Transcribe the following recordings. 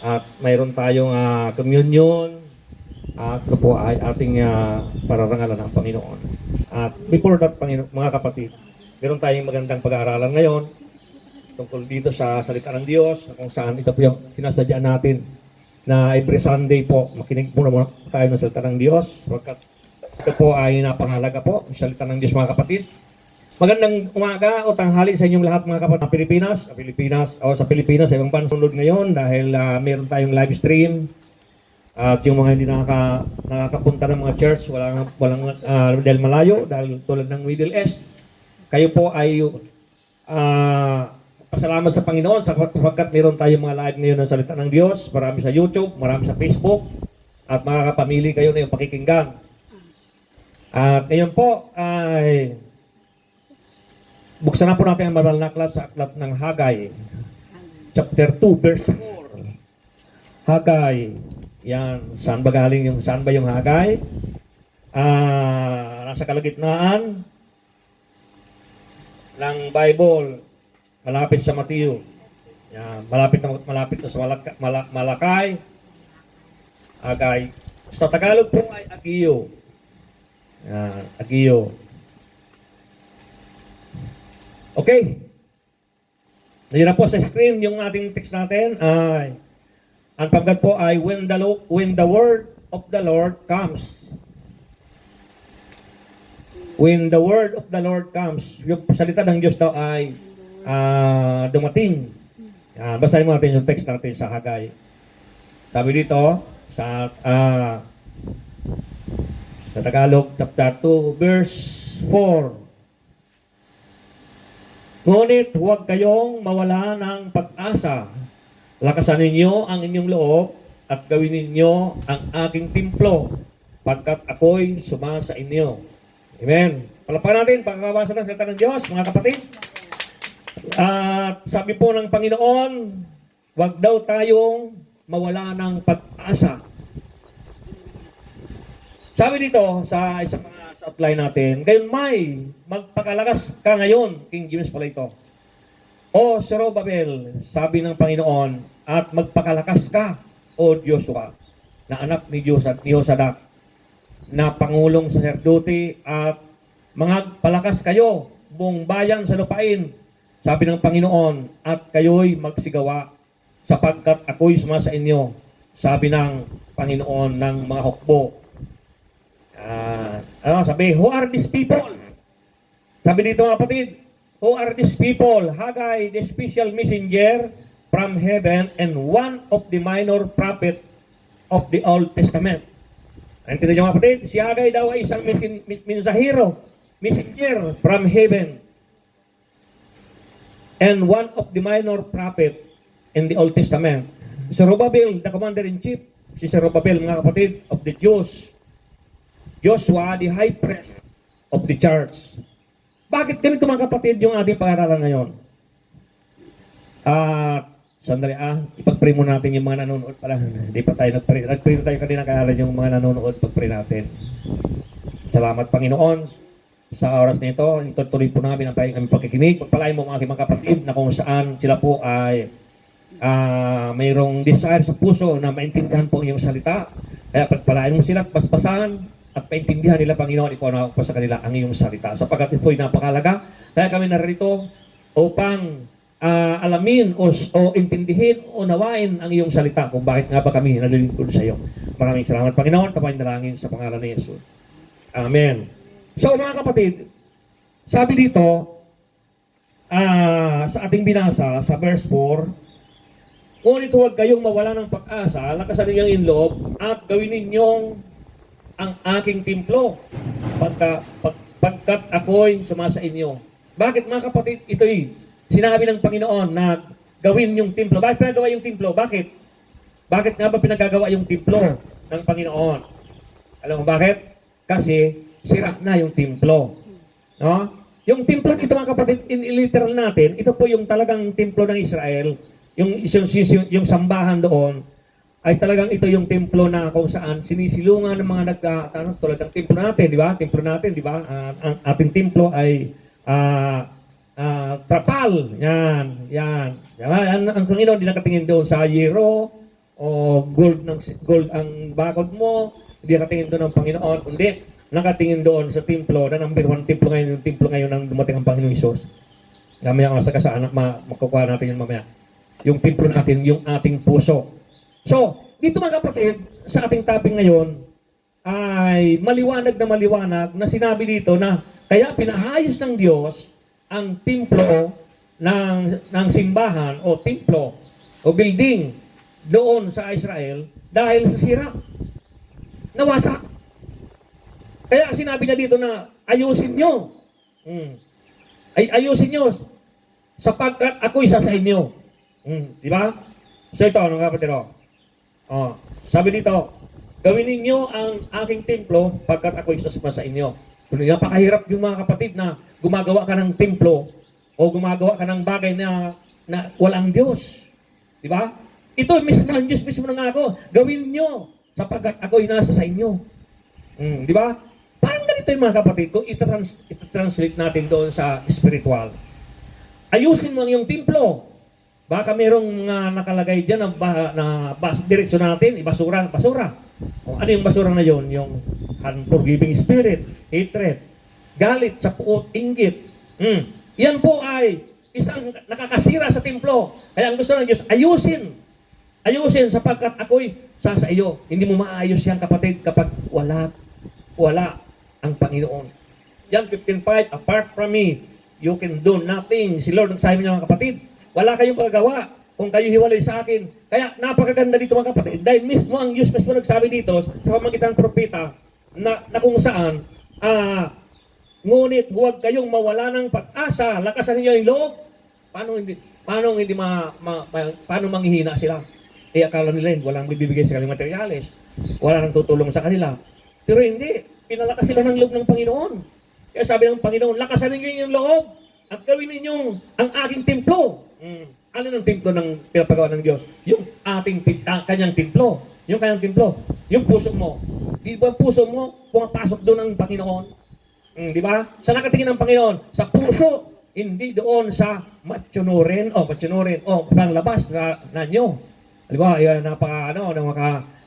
At mayroon tayong communion at ito po ay ating pararangalan ng Panginoon. At before that, mga kapatid, meron tayong magandang pag-aaralan ngayon tungkol dito sa salita ng Diyos, kung saan ito po yung sinasadya natin na every Sunday po, makinig muna tayo ng salita ng Diyos, sapagkat ito po ay napangalaga po, ang salita ng Diyos mga kapatid. Magandang umaga o tanghali sa inyong lahat mga kapatid sa Pilipinas, sa ibang bansa sunod ngayon dahil meron tayong live stream at yung mga hindi nakakapunta ng mga church, walang dahil malayo, dahil tulad ng Middle East, kayo po ay pasalamat sa Panginoon sapagkat meron tayong mga live ngayon ng salita ng Diyos, marami sa YouTube, marami sa Facebook, at makakapamili kayo na yung pakikinggan. At ngayon po ay buksan na po natin ang maral na aklat sa aklat ng Hagay, chapter 2, verse 4. Hagay, yan, saan ba yung Hagay? Nasa kalagitnaan ng Bible, malapit sa Mateo. Yan, malapit na sa Malakay. Hagay. Sa Tagalog po ay Agiyo. Yan, Agiyo. Okay. Nandiyan na po sa screen yung ating text natin ay ang pagkat po ay when the word of the Lord comes. When the word of the Lord comes, yung salita ng Diyos daw ay dumating. Basahin mo natin yung text natin sa Hagay. Sabi dito sa Tagalog chapter 2 verse 4. Ngunit huwag kayong mawala ng pag-asa. Lakasan ninyo ang inyong loob at gawin ninyo ang aking templo pagkat ako'y sumasa inyo. Amen. Palapakan natin pagkabasa ng salita ng Diyos, mga kapatid. At sabi po ng Panginoon, huwag daw tayong mawala ng pag-asa. Sabi dito sa isang outline natin, ngayon may magpakalakas ka ngayon, King James pala ito. O Zorobabel, sabi ng Panginoon, at magpakalakas ka, O Joshua, na anak ni Josadak, na pangulong saserdote, at magpalakas kayo, buong bayan sa lupain, sabi ng Panginoon, at kayo'y magsigawa, sapagkat ako'y sumasa inyo, sabi ng Panginoon ng mga hukbo. Sabi, who are these people? Sabi dito mga kapatid, who are these people? Hagay, the special messenger from heaven and one of the minor prophet of the Old Testament. Naintindihan niyo mga kapatid? Si Hagay daw ay isang messenger from heaven and one of the minor prophet in the Old Testament. Zerubbabel, the commander-in-chief, si Zerubbabel mga kapatid of the Jews. Joshua, the high priest of the church. Bakit ganito mga kapatid yung ating pag-aaralan ngayon? Sandali ipag-pray mo natin yung mga nanonood pala. Hindi pa tayo nag-pray. Nag-pray tayo kanina kaya yung mga nanonood, pag-pray natin. Salamat Panginoon sa oras na ito. Itutuloy po namin ang aming pagkikinig. Pagpalain mo mga aking mga kapatid na kung saan sila po ay mayroong desire sa puso na maintindihan po yung salita. Kaya pagpalain mo sila, basbasan, at paintindihan nila, Panginoon, ipanaw po sa kanila ang iyong salita. Sapagkat ito ay napakalaga. Kaya kami narito upang alamin o intindihin o nawain ang iyong salita kung bakit nga ba kami nalilingkod sa iyo. Maraming salamat, Panginoon. Tapain dalangin sa pangalan ni Jesus. Amen. So, mga kapatid, sabi dito, sa ating binasa, sa verse 4, ngunit huwag kayong mawala ng pag-asa, lakasan ninyong inloob, at gawin ninyong ang aking templo pagkat ako'y sumasa inyo. Bakit mga kapatid? Ito'y sinabi ng Panginoon na gawin yung templo. Bakit pinagawa yung templo? Bakit? Bakit nga ba pinagagawa yung templo ng Panginoon? Alam mo bakit? Kasi sira na yung templo. No? Yung templo ito mga kapatid, in literal natin, ito po yung talagang templo ng Israel, yung sambahan doon, ay talagang ito yung templo na kung saan sinisilungan ng mga tulad ng templo natin, di ba? Templo natin, di ba? Ang ating templo ay trapal. Yan. Ang Panginoon di nakatingin doon sa yero o gold ang bakod mo, hindi nakatingin doon ng Panginoon, kundi nakatingin doon sa templo, na number 1 templo ngayon, yung templo ngayon ng dumating ang Panginoong Isus. Mamaya masagasaan, makukuha natin yun mamaya. Yung templo natin, yung ating puso. So, dito mga kapatid, sa ating topic ngayon, ay maliwanag na sinabi dito na kaya pinahayos ng Diyos ang templo ng simbahan o templo o building doon sa Israel dahil sa sira. Nawasak. Kaya sinabi niya dito na ayusin nyo. Ayusin nyo sapagkat ako isa sa inyo. Di ba? So ito, mga kapatid, sabi dito, gawin ninyo ang aking templo pagkat ako isa sa inyo. Napakahirap yung mga kapatid na gumagawa ka ng templo o gumagawa ka ng bagay na walang Diyos. Di ba? Ito mismo, ang Diyos mismo na ako. Gawin nyo sapagkat ako'y nasa sa inyo. Di ba? Parang ganito yung mga kapatid, kung ita-translate natin doon sa spiritual. Ayusin mo ang iyong templo. Baka merong nakalagay dyan na direksyon natin, basura. O, ano yung basura na yon? Yung unforgiving spirit, hatred, galit, sa puot, inggit. Yan po ay isang nakakasira sa templo. Kaya ang gusto ng Diyos, ayusin sapagkat ako'y sa iyo. Hindi mo maayos yan, kapatid, kapag wala ang Panginoon. John 15:5, apart from me, you can do nothing. Si Lord nagsabi niya, mga kapatid, wala kayong magagawa kung kayo hiwalay sa akin. Kaya napakaganda dito, mga kapatid, dahil mismo ang Diyos mismo nagsabi dito sa pamagitan ng propeta na kung saan ngunit huwag kayong mawala ng pag-asa, lakasan niyo yung loob. Paano manghihina sila? Akala nila walang bibigay sa kanilang materyales, wala nang tutulong sa kanila. Pero hindi, pinalakas sila ng loob ng Panginoon. Kaya sabi ng Panginoon, lakasan niyo yung loob at gawin ninyong ang aking templo. Ano ng templo ng pinapagawa ng Diyos? Yung kanyang templo. Yung kanyang templo. Yung puso mo. Di ba puso mo pumapasok doon ang Panginoon? Di ba? Sa nakatingin ng Panginoon, sa puso, hindi doon sa matsunurin o panglabas na nyo. Di ba?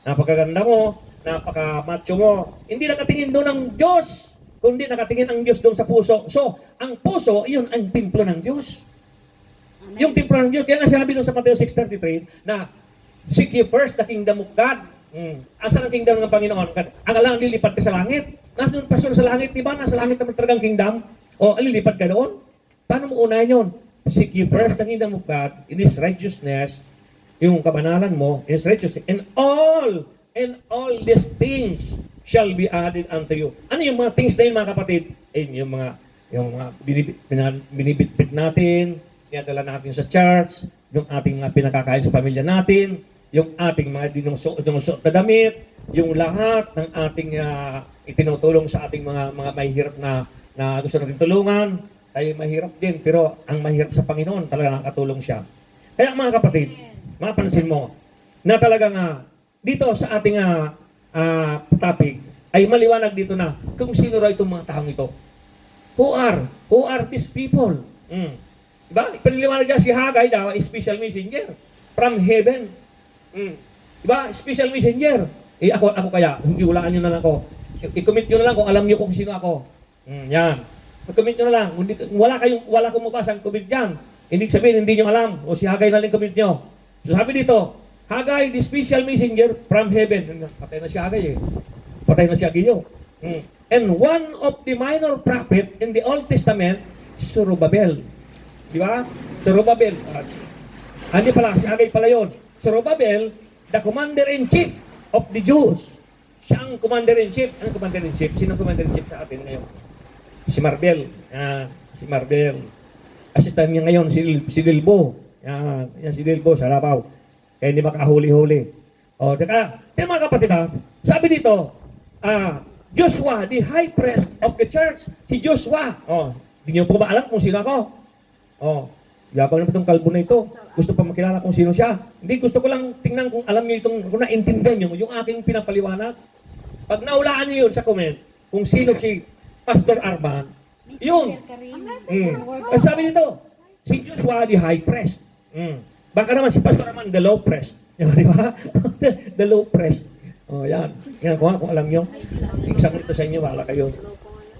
Napakaganda mo, napaka-macho mo. Hindi nakatingin doon ang Diyos, kundi nakatingin ang Diyos doon sa puso. So, ang puso, yun ang templo ng Diyos. Yung templo ng Diyos. Kaya nga sinabi doon sa Mateo 6:33 na seek ye first the kingdom of God. Asan ang kingdom ng Panginoon? Ang alang lilipat ka sa langit. Nandun pastor sa langit, di ba? Nasa langit naman talagang kingdom. O, lilipat ka doon? Paano mo unahin yun? Seek ye first the kingdom of God in His righteousness, yung kabanalan mo, in His righteousness, and all these things shall be added unto you. Ano yung mga things na yun, mga kapatid? Yung mga binibitbit natin, dinadala natin sa church, yung ating mga pinakakain sa pamilya natin, yung ating mga dinungsuot na damit, yung lahat ng ating itinutulong sa ating mga mahihirap na gusto natin tulungan. Tayo mahirap din, pero ang mahirap sa Panginoon, talaga nakatulong siya. Kaya mga kapatid, mapansin mo, na talagang dito sa ating topic, ay maliwanag dito na kung sino raw itong mga taong ito. Who are these people? Diba? Ipiniliwanag niya si Haggai daw, special messenger from heaven. Diba? Special messenger. Ako kaya, hulaan nyo na lang ako. I-commit nyo na lang kung alam nyo kung sino ako. Yan. I-commit nyo na lang. Wala kong mabasang commit yan. Hindi sabihin, hindi nyo alam. O si Haggai na lang commit nyo. So sabi dito, Haggai, the special messenger from heaven. Patay na si Haggai Patay na si Agio. And one of the minor prophet in the Old Testament, Zorobabel. Di ba? Zorobabel. Hindi pala, si Haggai pala yun. Zorobabel, the commander-in-chief of the Jews. Siya ang commander-in-chief. Anong commander-in-chief? Sino ang commander-in-chief sa atin ngayon? Si Marbel. Si Marbel. Assistant niya ngayon, si Dilbo. Yan si Dilbo sa Labaw. Kaya hindi makahuli-huli. Mga kapatid sabi dito, Joshua, the high priest of the church, si Joshua. Hindi niyo po ba alam kung sino ako? Yabang na pa itong kalbo na ito. Gusto pa makilala kung sino siya. Hindi, gusto ko lang tingnan kung alam niyo kung naintindihan niyo yung aking pinapaliwanag. Pag naulaan niyo yun sa comment, kung sino si Pastor Arban, yun. Sabi nito, si Joshua, the high priest. Baka naman si Pastor Arban, the low priest. Di ba? The low press. Oh, yan. Yan ko kung alam nyo. Exam ito sa inyo, wala kayo.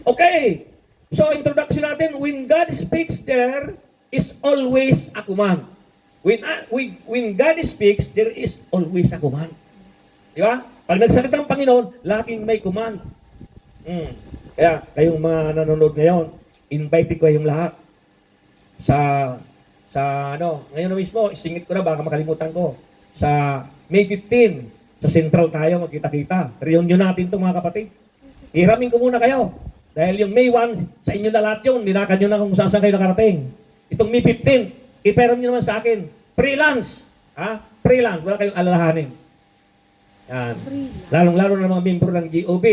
Okay. So, introduction natin, when God speaks, there is always a command. When God speaks, there is always a command. Di ba? Pag nagsalita ang Panginoon, laging may command. Kaya, kayong mga nanonood ngayon, invite ko kayong lahat ngayon na mismo, isingit ko na, baka makalimutan ko. Sa May 15, sa Central tayo, magkita-kita. Reunion natin ito, mga kapatid. Hiramin ko muna kayo. Dahil yung May 1, sa inyo na lahat yun, nilakan nyo na kung saan kayo nakarating. Itong May 15, iperam nyo naman sa akin. Freelance. Freelance, wala kayong alalahanin. Yan. Lalong-lalo na mga membro ng GOB.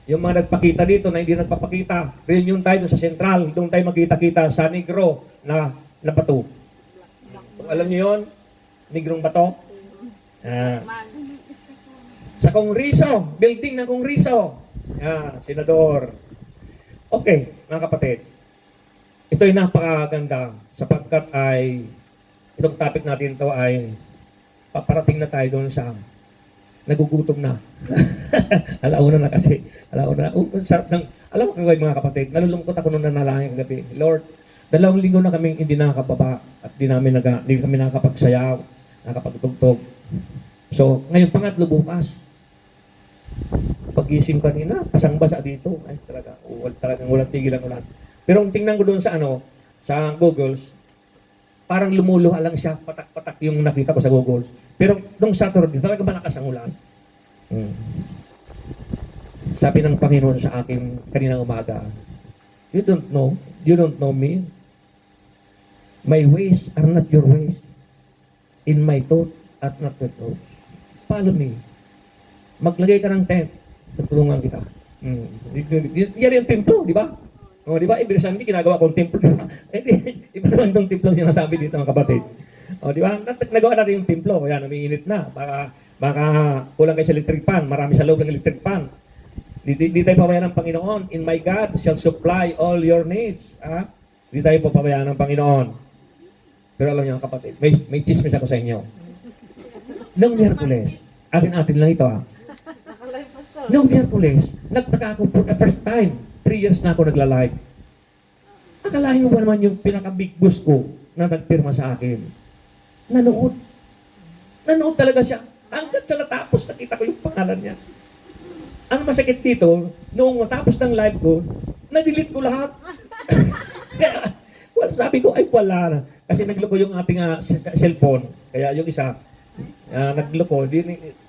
Yung mga nagpakita dito na hindi nagpapakita, reunion tayo sa Central, doon tayo magkita-kita sa Negro na bato. Kung alam niyo yon, Negrong bato. Sa Kongreso, building ng Kongreso. Senador. Okay, mga kapatid. Ito ay napakaganda sapagkat ay itong topic natin ito ay paparating na tayo doon sa nagugutom na. Alauna na kasi. Alauna na. Sarap ng, alam mo kagawin mga kapatid, nalulungkot ako nung nanalangin gabi. Lord, 2 linggo na kaming hindi nakakababa at di kami nakakapagsayaw, nakakapagtugtog. So, ngayon pangatlo bukas. Pag-ising kanina, pasang-basa dito. Ay, talagang walang tigil ang ulan. Pero kung tingnan ko doon sa sa Google, parang lumuluha lang siya, patak-patak yung nakita ko sa Google. Pero nung Saturday, talaga malakas ang ulan. Sabi ng Panginoon sa akin kaninang umaga, you don't know me. My ways are not your ways. In my thought are not your thoughts. Follow me. Maglagay ka ng tent. Tutulungan kita. Yan yung templo, di ba? O, di ba? Every Sunday, ginagawa kong templo. Iba naman itong templo sinasabi dito, mga kapatid. O, di ba? Nagawa natin yung templo. Yan, umiinit na. Baka kulang kayo sa electric pan. Marami sa loob ng electric pan. Di tayo pabayaan ng Panginoon. In my God shall supply all your needs. Di tayo pabayaan ng Panginoon. Pero alam niyo, kapatid, may chismis ako sa inyo. Noong Miyerkules, atin lang ito Noong Miyerkules, nagtaka ako for the first time. 3 years na ako nagla-live. Akalain mo ba naman yung pinaka-big boss ko na nagpirma sa akin? Nanood. Nanood talaga siya. Hanggang sa natapos, nakita ko yung pangalan niya. Ang masakit dito, noong matapos ng live ko, na-delete ko lahat. Kaya, sabi ko, ay wala na. Kasi nagloko yung ating cellphone. Kaya yung isa, nagloko,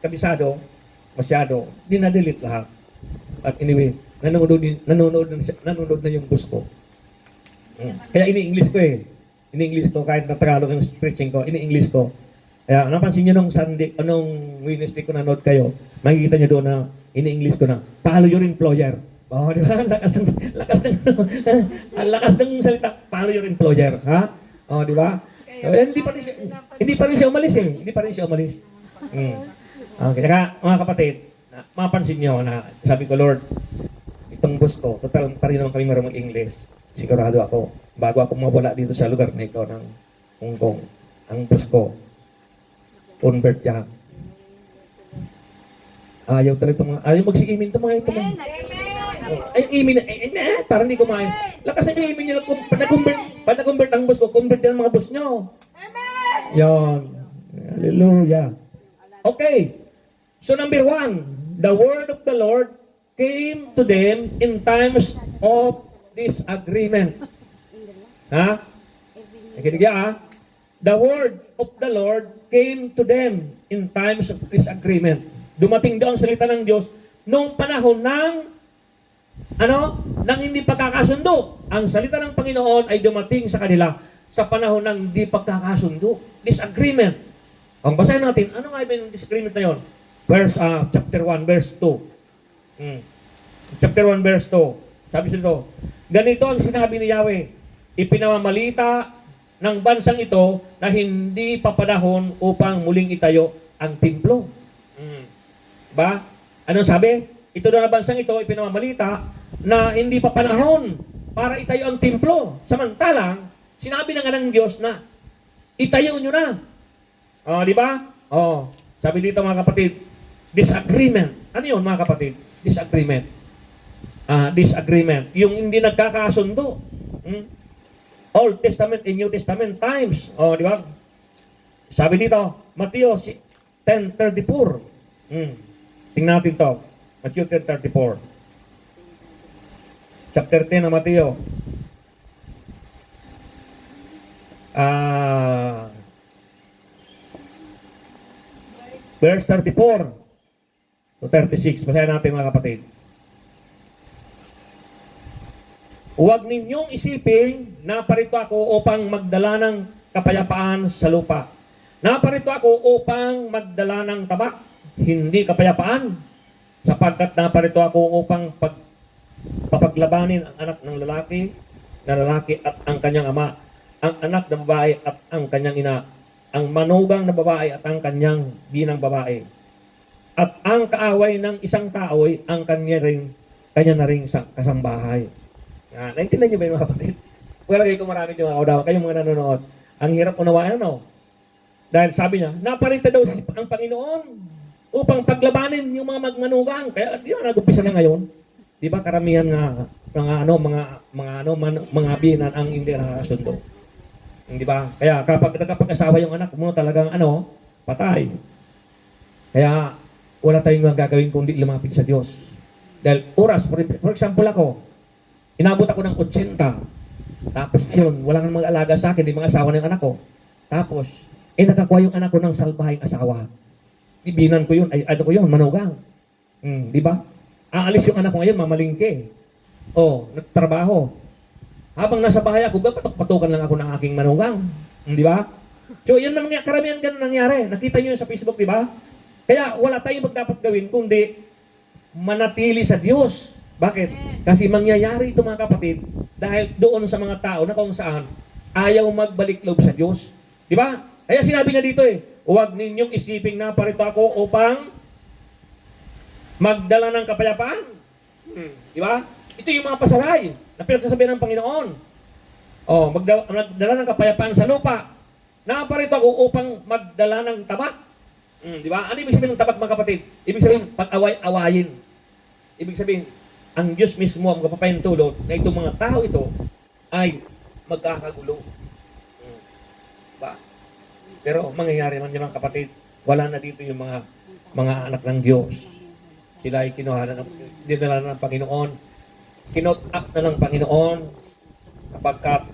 kabisado, masyado, di na-delete lahat. At anyway, nanonood na yung boss ko. Kaya ini-English ko Ini-English ko, kahit na Tagalog ang preaching ko, ini-English ko. Kaya napansin nyo nung Sunday, Wednesday ko nanood kayo, makikita nyo doon na ini-English ko na, follow your employer. Di ba? Lakas ng salita, follow your employer. Di ba? Hindi pa rin siya umalis. Okay, kaya mga kapatid, mapansin nyo na sabi ko, Lord, itong boss ko, total pa rin naman kami marunong mag-English. Sigurado ako, bago ako mawala dito sa lugar na ito ng Hong Kong, ang boss ko, convert yan. Ayaw magsi-imin ito mga ito. Ay, imin na, parang hindi kumain. Lakas ang imin nyo, nag-convert ang boss ko, convert yan ang mga boss nyo. Yan. Hallelujah. Okay. So number 1, the word of the Lord came to them in times of disagreement. Nakinig The word of the Lord came to them in times of disagreement. Dumating daw ang salita ng Diyos noong panahon ng hindi pagkakasundo. Ang salita ng Panginoon ay dumating sa kanila sa panahon ng hindi pagkakasundo. Disagreement. Ang basahin natin, ano nga ba yung disagreement na yun? Chapter 1, verse 2. Chapter 1, verse 2. Sabi dito, ganito ang sinabi ni Yahweh, ipinamamalita ng bansang ito na hindi papanahon upang muling itayo ang templo. Ba? Anong sabi? Ito na bansang ito, ipinamamalita na hindi papanahon para itayo ang templo. Samantalang, sinabi na nga ng Diyos na itayo nyo na. Di ba? Oh, sabi dito mga kapatid, disagreement. Ano yun mga kapatid? Disagreement. Disagreement. Yung hindi nagkakasundo. Hmm? Old Testament and New Testament times. Oh, di ba? Sabi dito, Matthew 10:34. Tingnan natin to. Matthew 10:34. Chapter 10 ng Matthew. Verse 34 to 36. Basahin natin mga kapatid. Huwag ninyong isipin na parito ako upang magdala ng kapayapaan sa lupa. Naparito ako upang magdala ng tabak, hindi kapayapaan. Sapagkat naparito ako upang papaglabanin ang anak ng lalaki at ang kanyang ama, ang anak ng babae at ang kanyang ina, ang manugang na babae at ang kanyang binang babae. At ang kaaway ng isang tao ay ang kanya na ring kasambahay. Yan. Naintindihan niyo ba yung mga kapatid? Wala kayo kung marami yung mga kaudawa, kayong mga nanonood. Ang hirap unawaan, ano? Dahil sabi niya, naparito daw ang Panginoon upang paglabanin yung mga magmanugang. Kaya di ba nag-umpisa na ngayon? Di ba karamihan nga mga binan ang hindi nakakasundo. Di ba? Kaya kapag nagkapag-asawa yung anak mo, talagang patay. Kaya wala tayong magagawin kundi lumapit sa Diyos. Dahil oras, for example ako, inabot ako ng 80. Tapos yun, wala kang mag-alaga sa akin, di mga asawa ng anak ko. Tapos, nakakuha yung anak ko ng salbahing asawa. Ibinan ko yun, manugang. Di ba? Aalis yung anak ko ngayon, mamalingke. Nagtrabaho. Habang nasa bahay ako, patok-patukan lang ako ng aking manugang. Di ba? So, yan karamihan ganun nangyari. Nakita nyo yun sa Facebook, di ba? Kaya wala tayong dapat gawin kundi manatili sa Diyos. Bakit? Kasi mangyayari ito mga kapatid dahil doon sa mga tao na kung saan ayaw magbalik loob sa Diyos. Di ba? Kaya sinabi niya dito huwag ninyong isiping na parito ako upang magdala ng kapayapaan. Di ba? Ito yung mga pasaray na pinagsasabihan ng Panginoon. Magdala ng kapayapaan sa lupa. Naparito ako upang magdala ng tabak. Di ba? Ano ibig sabihin ng tabak mga kapatid? Ibig sabihin pag-away-awayin. Ibig sabihin, ang Diyos mismo ang magpapahintulot na itong mga tao ito ay magkakagulo. Ba? Pero mangyayari man yung mga kapatid, wala na dito yung mga anak ng Diyos. Sila ay dinala ng Panginoon. Kinot up na ng Panginoon kapag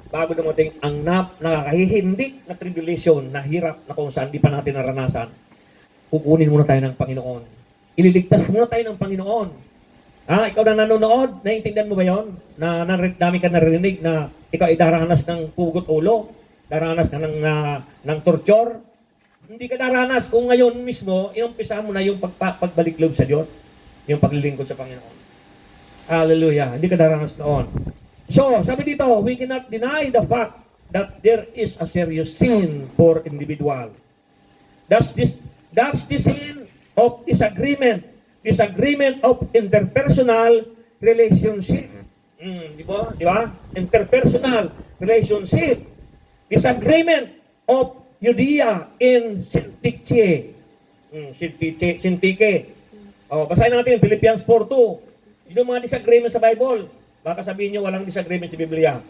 bago dumating ang nakakahihindik na tribulation, na hirap na kung saan di pa natin naranasan, kukunin muna tayo ng Panginoon. Ililigtas muna tayo ng Panginoon. Ikaw na nanonood, naiintindihan mo ba yon? Na dami ka narinig na ikaw ay daranas ng pugot ulo, daranas ka ng torture. Hindi ka daranas kung ngayon mismo, inumpisa mo na yung pagbalik loob sa Diyos, yung paglilingkod sa Panginoon. Hallelujah. Hindi ka daranas noon. So, sabi dito, we cannot deny the fact that there is a serious sin for individual. That's the sin of disagreement of interpersonal relationship. Di ba? Interpersonal relationship. Disagreement of Judea in Syntyche. Syntyche. Basahin natin Philippians 4:2. Yung mga disagreement sa Bible. Baka sabihin nyo walang disagreement sa Biblia.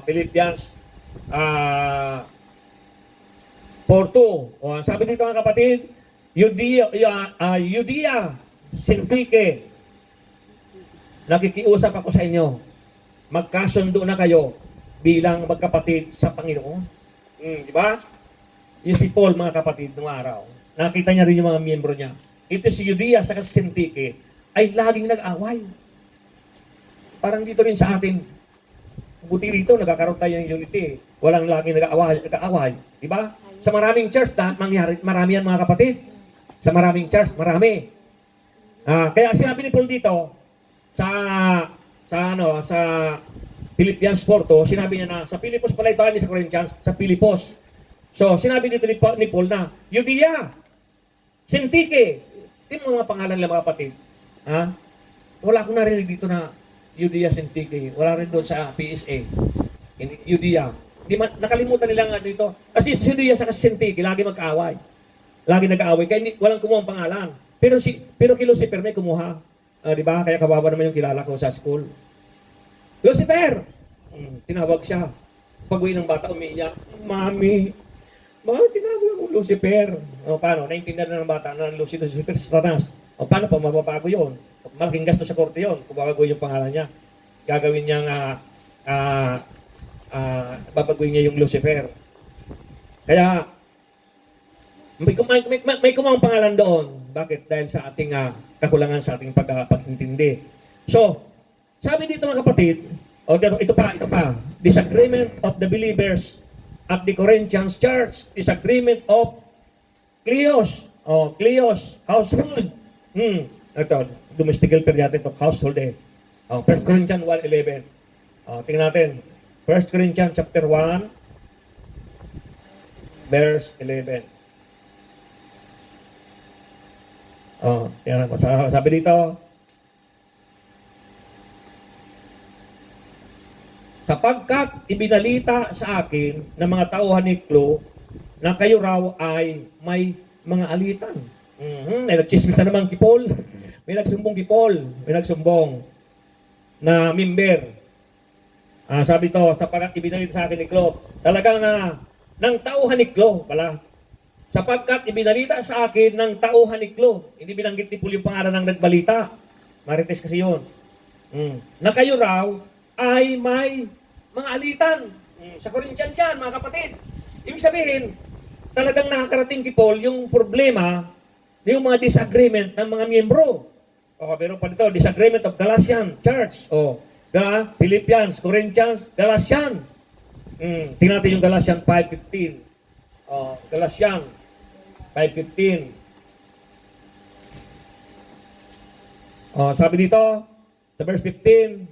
Philippians 4:2. Sabi dito mga kapatid, Judea, Syntyche, nakikiusap ako sa inyo. Magkasundo na kayo bilang magkapatid sa Panginoon. Di ba? Yung si Paul, mga kapatid, nung araw, nakita niya rin yung mga miyembro niya. Ito si Judea sa Syntyche ay laging nag-away. Parang dito rin sa atin, buti rito, nagkakaroon tayo ng unity. Walang laging nag-aaway. Di ba? Sa maraming church, marami yan mga kapatid. Sa maraming church, marami. Kaya sinabi ni Paul dito, sa Philippians 4:2, sinabi niya na sa Pilipos pala ito, hindi sa Corinthians, sa Pilipos. So, sinabi dito ni Paul na, Judea, Syntyche, ito mga pangalan lang mga kapatid. Wala akong narinig dito na Judea, Syntyche. Wala rin doon sa PSA. Judea. Nakalimutan nila nga dito. Kasi Judea sa Syntyche, lagi mag-away. Lagi nag-aaway, kaya walang kumuha ang pangalan. Pero kay Lucifer may kumuha. Di ba? Kaya kawawa naman yung kilala ko sa school. Lucifer! Tinawag siya. Pag-uwi ng bata, umiiyak. Mami, tinawag akong Lucifer. Paano? Naintindihan na ng bata na Lucifer sa Satanas. Paano pa mababago yun? Malaking gasto sa korte yun kung babagoy yung pangalan niya. Gagawin niyang babagoy niya yung Lucifer. Kaya may kumang pangalan doon. Bakit? Dahil sa ating kakulangan sa ating pag-intindi. So, sabi dito mga kapatid, ito pa, disagreement of the believers at the Corinthians church, disagreement of Kleos, household. Ito, domestic helper natin ito, household 1 Corinthians 1:11. Tingnan natin. 1 Corinthians chapter 1, verse 11. Tingnan ko. Sabi dito, sapagkat ibinalita sa akin ng mga tauhan ni Klo na kayo raw ay may mga alitan. May nagchismis na naman kay Paul. May nagsumbong kay Paul. May nagsumbong na member. Sabi to, sapagkat ibinalita sa akin ni Klo. Talagang ng tauhan ni Klo pala. Sapagkat ibinalita sa akin ng tauhan ni Klo. Hindi binanggit ni Paul yung pangalan ng nagbalita. Marites kasi yun. Na kayo raw ay may mga alitan. Sa Corinthians yan, mga kapatid. Ibig sabihin, talagang nakakarating kay Paul yung problema, yung mga disagreement ng mga miyembro. Pero pa dito, disagreement of Galatian Church. Philippians, Corinthians, Galatian. Tingnan natin yung Galatian 5:15. Galatian 5:15. Sabi dito, sa verse 15,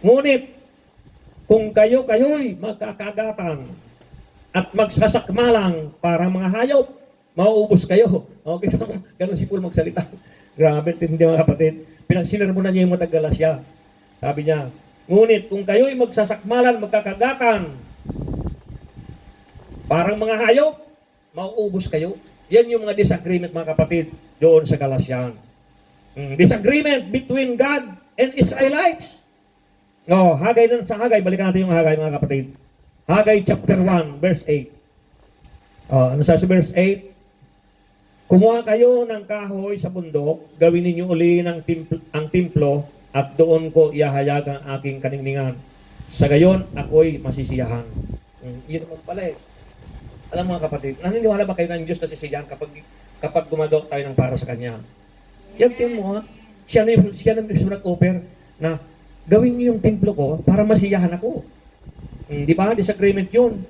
ngunit, kung kayo'y magkakagatan at magsasakmalang para mga hayop, mauubos kayo. Okay, ganun si Paul magsalita. Grabe, hindi mga kapatid. Pinagsinirmonan niya yung mga taga-Galasya. Sabi niya, ngunit kung kayo'y magsasakmalan, magkakagatan, parang mga hayop, mauubos kayo. Yan yung mga disagreement, mga kapatid, doon sa Galatian. Disagreement between God and Israelites. Hagay sa Hagay, balikan natin yung Hagay, mga kapatid. Hagay chapter 1, verse 8. Ano sa verse 8? Kumuha kayo ng kahoy sa bundok, gawin ninyo uli ang templo, at doon ko ihahayag ang aking kaningningan. Sa gayon, ako'y masisiyahan. Yun naman pala Alam mga kapatid, naniniwala ba kayo ng Diyos na sisiyahan kapag gumagawa tayo ng para sa Kanya? Yan din mo siya na mismo nag-offer na gawin niyo yung templo ko para masiyahan ako. Di ba? Disagreement yun.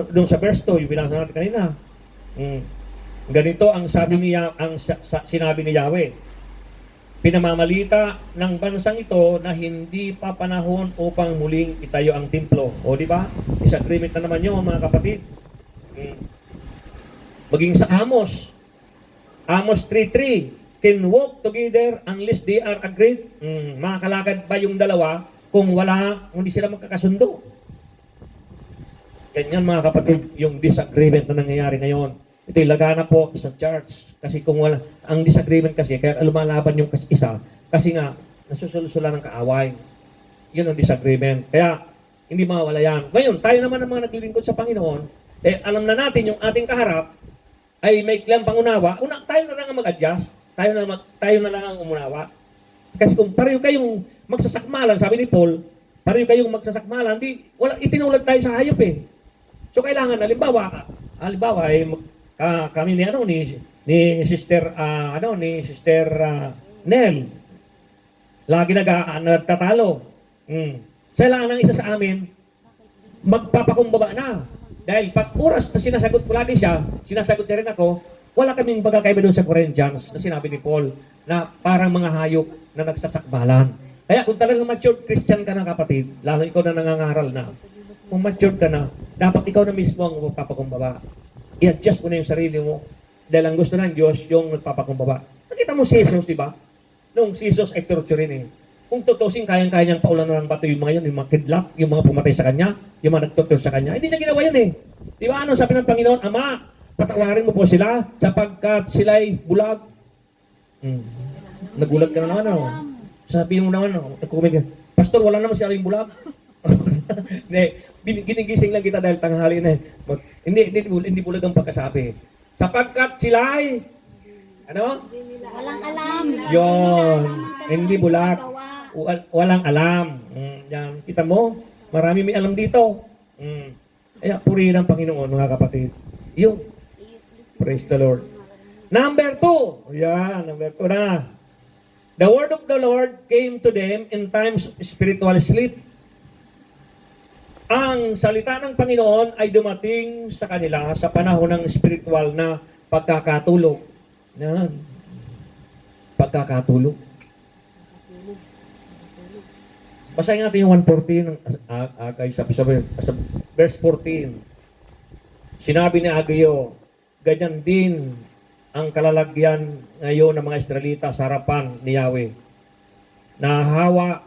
Doon sa verse 2, yung binasa natin kanina. Ganito ang sinabi ni Yahweh. Pinamamalita ng bansang ito na hindi pa panahon upang muling itayo ang templo. Di ba? Disagreement na naman yun, mga kapatid. Maging sa Amos 3:3, can walk together unless they are agreed. Makakalakad ba yung dalawa kung hindi sila magkakasundo? Ganyan mga kapatid, yung disagreement na nangyayari ngayon. Ito'y lagana po sa church. Kasi kung ang disagreement kasi, kaya lumalaban yung isa, kasi nga, nasusulusula ng kaaway. Yun ang disagreement. Kaya, hindi mawala yan. Ngayon, tayo naman ang mga naglilingkod sa Panginoon, alam na natin yung ating kaharap, ay may kailang pangunawa, tayo na lang ang mag-adjust, tayo na lang ang umunawa. Kasi kung pareho kayong magsasakmalan, sabi ni Paul, pareho kayong magsasakmalan, itinulad tayo sa hayop So kailangan, halimbawa kami ni Sister Nel, lagi nagtatalo. Kailangan ng isa sa amin magpapakumbaba na. Dahil pag oras na sinasagot ko lagi siya, sinasagot niya rin ako, wala kaming pagkakaiba doon sa Corinthians na sinabi ni Paul na parang mga hayop na nagsasakbalan. Kaya kung talagang matured Christian ka na kapatid, lalo ikaw na nangangaral na, kung matured ka na, dapat ikaw na mismo ang magpapakumbaba. I-adjust mo na yung sarili mo. Dahil ang gusto ng Diyos, yung magpapakumbaba. Nakita mo si Jesus, di ba? Nung si Jesus ay torturin Kung tutusin, kayang-kaya niyang paulan na ng bato yung mga yun, yung mga kidlap, yung mga pumatay sa kanya, yung mga nagtutur sa kanya. Hindi niya ginawa yun Di ba? Ano sabi ng Panginoon? Ama, patawarin mo po sila sapagkat sila'y bulag. Nagulat ka na naman, ano? Sabihin mo naman, nag-comment ka, Pastor, wala naman siya yung bulag. Hindi, ginigising lang kita dahil tanghali na. Hindi bulag ang pagkasabi. Sapagkat sila'y, ano? Walang alam. Yon, hindi bulag. Walang alam. Yan, kita mo, marami may alam dito. Kaya purihin ang Panginoon, mga kapatid. Yung, praise the Lord. Number 2. Yan, number 2 na. The word of the Lord came to them in times of spiritual sleep. Ang salita ng Panginoon ay dumating sa kanila sa panahon ng spiritual na pagkakatulog. Yan. Pagkakatulog. Basahin natin yung 1:14 sa verse 14. Sinabi ni Ageo, ganyan din ang kalalagyan ngayon ng mga Israelita sa harapan ni Yahweh. Nahahawa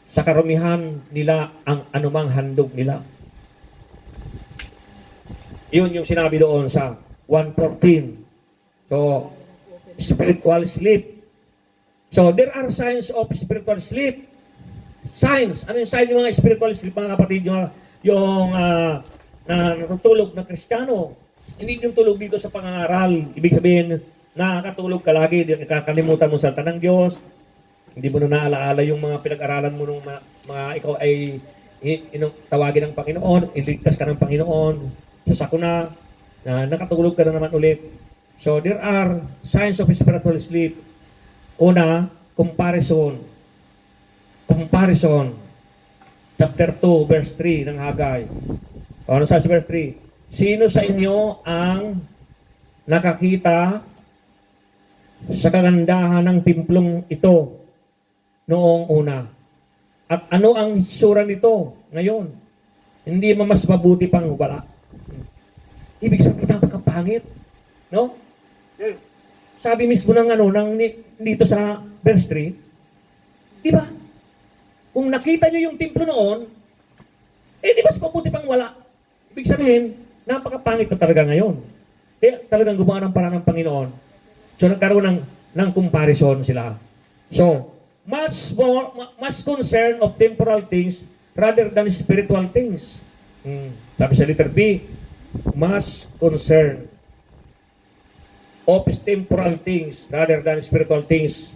sa karumihan nila ang anumang handog nila. Yun yung sinabi doon sa 1:14. So, spiritual sleep. So, there are signs of spiritual sleep. Signs. Ano yung sign ng mga spiritual sleep, mga kapatid? Yung natutulog na Kristiyano. Hindi yung tulog dito sa pangangaral. Ibig sabihin, nakakatulog ka lagi, nakakalimutan mo sa salita ng Diyos. Hindi mo na naalaala yung mga pinag-aralan mo nung mga ikaw ay tawagin ng Panginoon, iligtas ka ng Panginoon, sa sakuna, na nakatulog ka na naman ulit. So, there are signs of spiritual sleep. Una, comparison. Comparison. Chapter 2, verse 3 ng Hagay. Ano sa verse 3? Sino sa inyo ang nakakita sa kagandahan ng timplong ito noong una? At ano ang hitsura nito ngayon? Hindi mas mabuti pang wala. Ibig sabihin, napakapangit. No? Sabi mismo ng dito sa verse 3, di ba? Kung nakita nyo yung templo noon, di mas mabuti pang wala. Ibig sabihin, napakapangit na talaga ngayon. Kaya talagang gumawa ng paraan ng Panginoon. So nagkaroon ng comparison sila. So, much concern of temporal things rather than spiritual things. Sabi sa letter B, much concern of temporal things rather than spiritual things.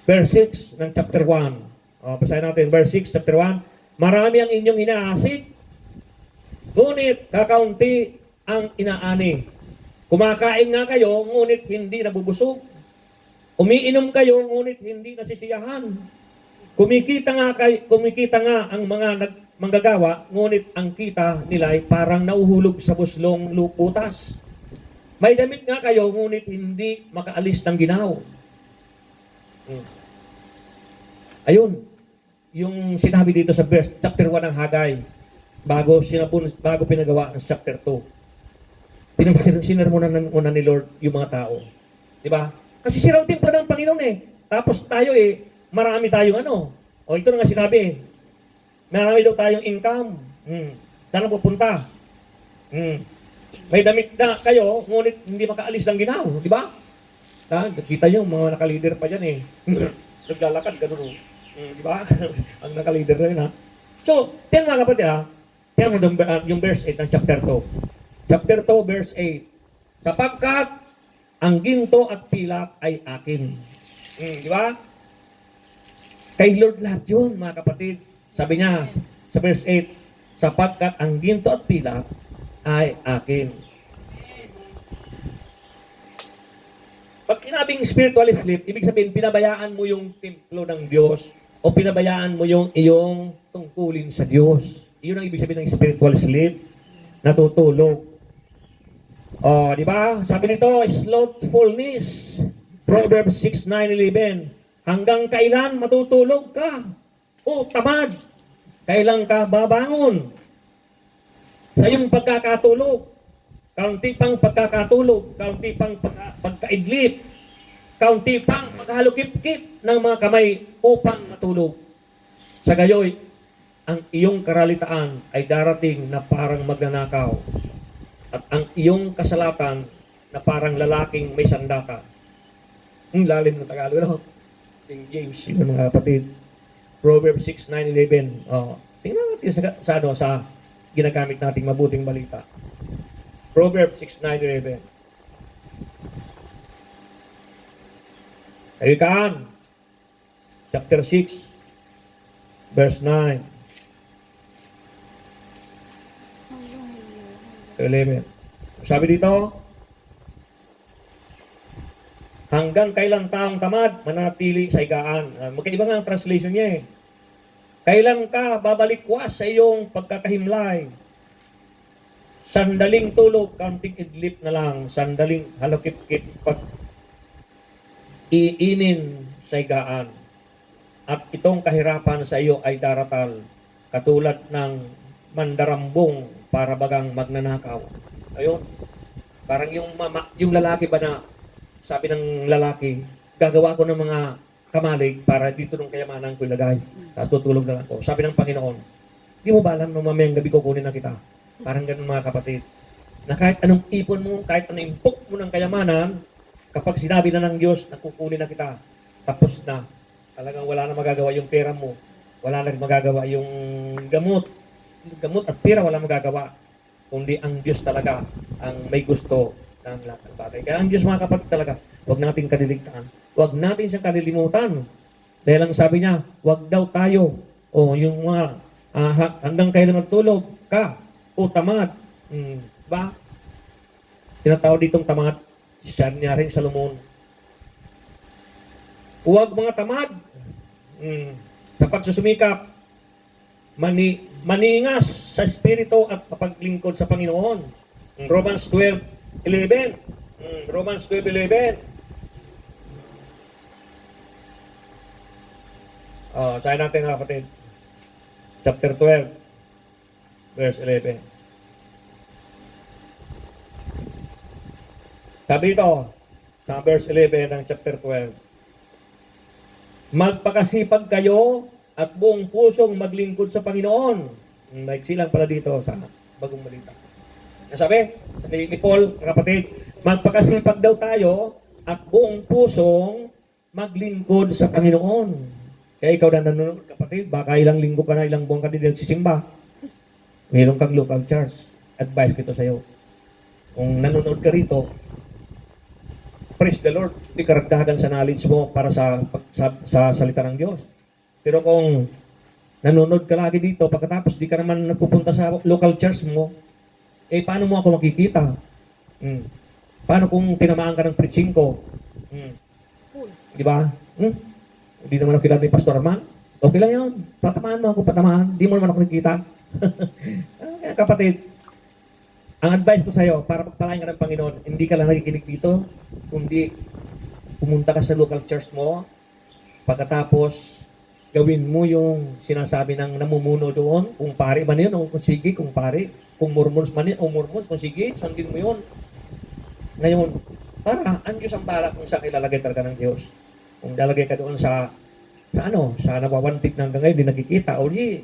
Verse 6 ng chapter 1. Basahin natin, verse 6, chapter 1. Marami ang inyong inaasik, ngunit kakaunti ang inaani. Kumakain nga kayo, ngunit hindi nabubusog. Umiinom kayo, ngunit hindi nasisiyahan. Kumikita nga ang mga manggagawa, ngunit ang kita nila ay parang nauhulog sa buslong luputas. May damit nga kayo, ngunit hindi makaalis ng ginaw. Ayun, yung sinabi dito sa verse, chapter 1 ng Hagay, bago pinagawa ng chapter 2. Sinermonan muna ni Lord yung mga tao. Di ba? Kasi siraw templo ng Panginoon eh. Tapos tayo marami tayong ito na nga sinabi. Marami daw tayong income. Saan pupunta? May damit na kayo, ngunit hindi makaalis ng ginaw. Di ba? Kita nyo, mga nakalider pa dyan eh. Naglalakad, gano'n. Di ba? Ang nakalider na yun ha. So, tiyan mga kapatid ha. Tiyan mo yung verse 8 ng chapter 2. Chapter 2, verse 8. Sapagkat ang ginto at pilak ay akin. Di ba? Kay Lord lahat yun, mga kapatid. Sabi niya sa verse 8, sapagkat ang ginto at pilak ay akin. Pag kinabing spiritual sleep, ibig sabihin, pinabayaan mo yung templo ng Diyos o pinabayaan mo yung iyong tungkulin sa Diyos. Iyon ang ibig sabihin ng spiritual sleep, natutulog. Di ba? Sabi nito, slothfulness. Proverbs 6:9-11. Hanggang kailan matutulog ka? Tamad. Kailan ka babangon? Sa iyong pagkakatulog, kaunti pang pagkakatulog, kaunti pang pagkaidlip, kaunti pang paghalukip-kip ng mga kamay upang matulog. Sa gayoy, ang iyong karalitaan ay darating na parang magnanakaw. At ang iyong kasalatan na parang lalaking may sandata. Ang lalim ng Tagalog, no? King James, yun mga kapatid. Proverbs 6, 9, 11. Tingnan natin sa ginagamit nating mabuting balita. Proverbs 6, 9, 11. Kawikaan, chapter 6, verse 9 to 11. Sabi dito, hanggang kailan taong tamad manatili sa higaan. Magkaiba nga ang translation niya eh. Kailan ka babalikwas sa iyong pagkakahimlay? Sandaling tulog, kaunting idlip na lang, sandaling halukip-kip pag iinin sa higaan. At itong kahirapan sa iyo ay daratal, katulad ng mandarambong para bagang magnanakaw. Ayun. Parang yung lalaki ba na sabi ng lalaki, gagawa ko ng mga kamalig para dito ng kayamanan ko ilagay. Tapos tutulog na lang ako. Sabi ng Panginoon, di mo ba alam na mamayang gabi kukunin na kita? Parang ganun mga kapatid. Na kahit anong ipon mo, kahit anong impok mo ng kayamanan, kapag sinabi na ng Diyos na kukunin na kita, tapos na. Talagang wala na magagawa yung pera mo. Wala na magagawa yung gamot. Gamot at pera wala magagawa. Kundi ang Diyos talaga ang may gusto ng lahat ng bagay. Kaya ang Diyos mga kapatid talaga, huwag natin kaliligtaan. Huwag natin siyang kalilimutan. Dahil ang sabi niya, huwag daw tayo, o yung mga hanggang kailan magtulog ka, o tamad. Ba? Tinatawag ditong tamad, siya niya rin Solomon. Huwag mga tamad. Sa pagsusumikap, maningas sa espiritu at paglingkod sa Panginoon. Romans 12:11. Romans 12:11. Sabi natin mga kapatid. Chapter 12, verse 11. Sabi ito, sa verse 11 ng chapter 12. Magpakasipag kayo at buong pusong maglingkod sa Panginoon. Maiksi lang pala dito sa bagong balita. Sabi ni Paul, kapatid, magpakasipag daw tayo at buong pusong maglingkod sa Panginoon. Kaya ikaw na nanonood, kapatid, baka ilang linggo ka na, ilang buwan ka din nagsisimba. Mayroon kang local church. Advice ko ito sa iyo. Kung nanonood ka rito, praise the Lord, hindi karagdagan sa knowledge mo para sa salita ng Diyos. Pero kung nanonood ka lagi dito, pagkatapos di ka naman napupunta sa local church mo, paano mo ako makikita? Paano kung tinamaan ka ng preaching ko? Di ba? Hindi naman ako kilala ni Pastor Arman. Okay lang yun. Patamaan mo ako, patamaan. Di mo naman ako nakikita. Kapatid, ang advice ko sa iyo, para pagpalain ka ng Panginoon, hindi ka lang nakikinig dito, kundi pumunta ka sa local church mo, pagkatapos gawin mo yung sinasabi ng namumuno doon, kung pari man yun, o kung sige, kung pari, kung mormons man yun, o mormons, kung sige, sundin mo yun. Ngayon, para ang Diyos ang balak kung saan ilalagay talaga ng Diyos. Kung lalagay ka doon sa nawawantik na hanggang ngayon, di nakikita, o di,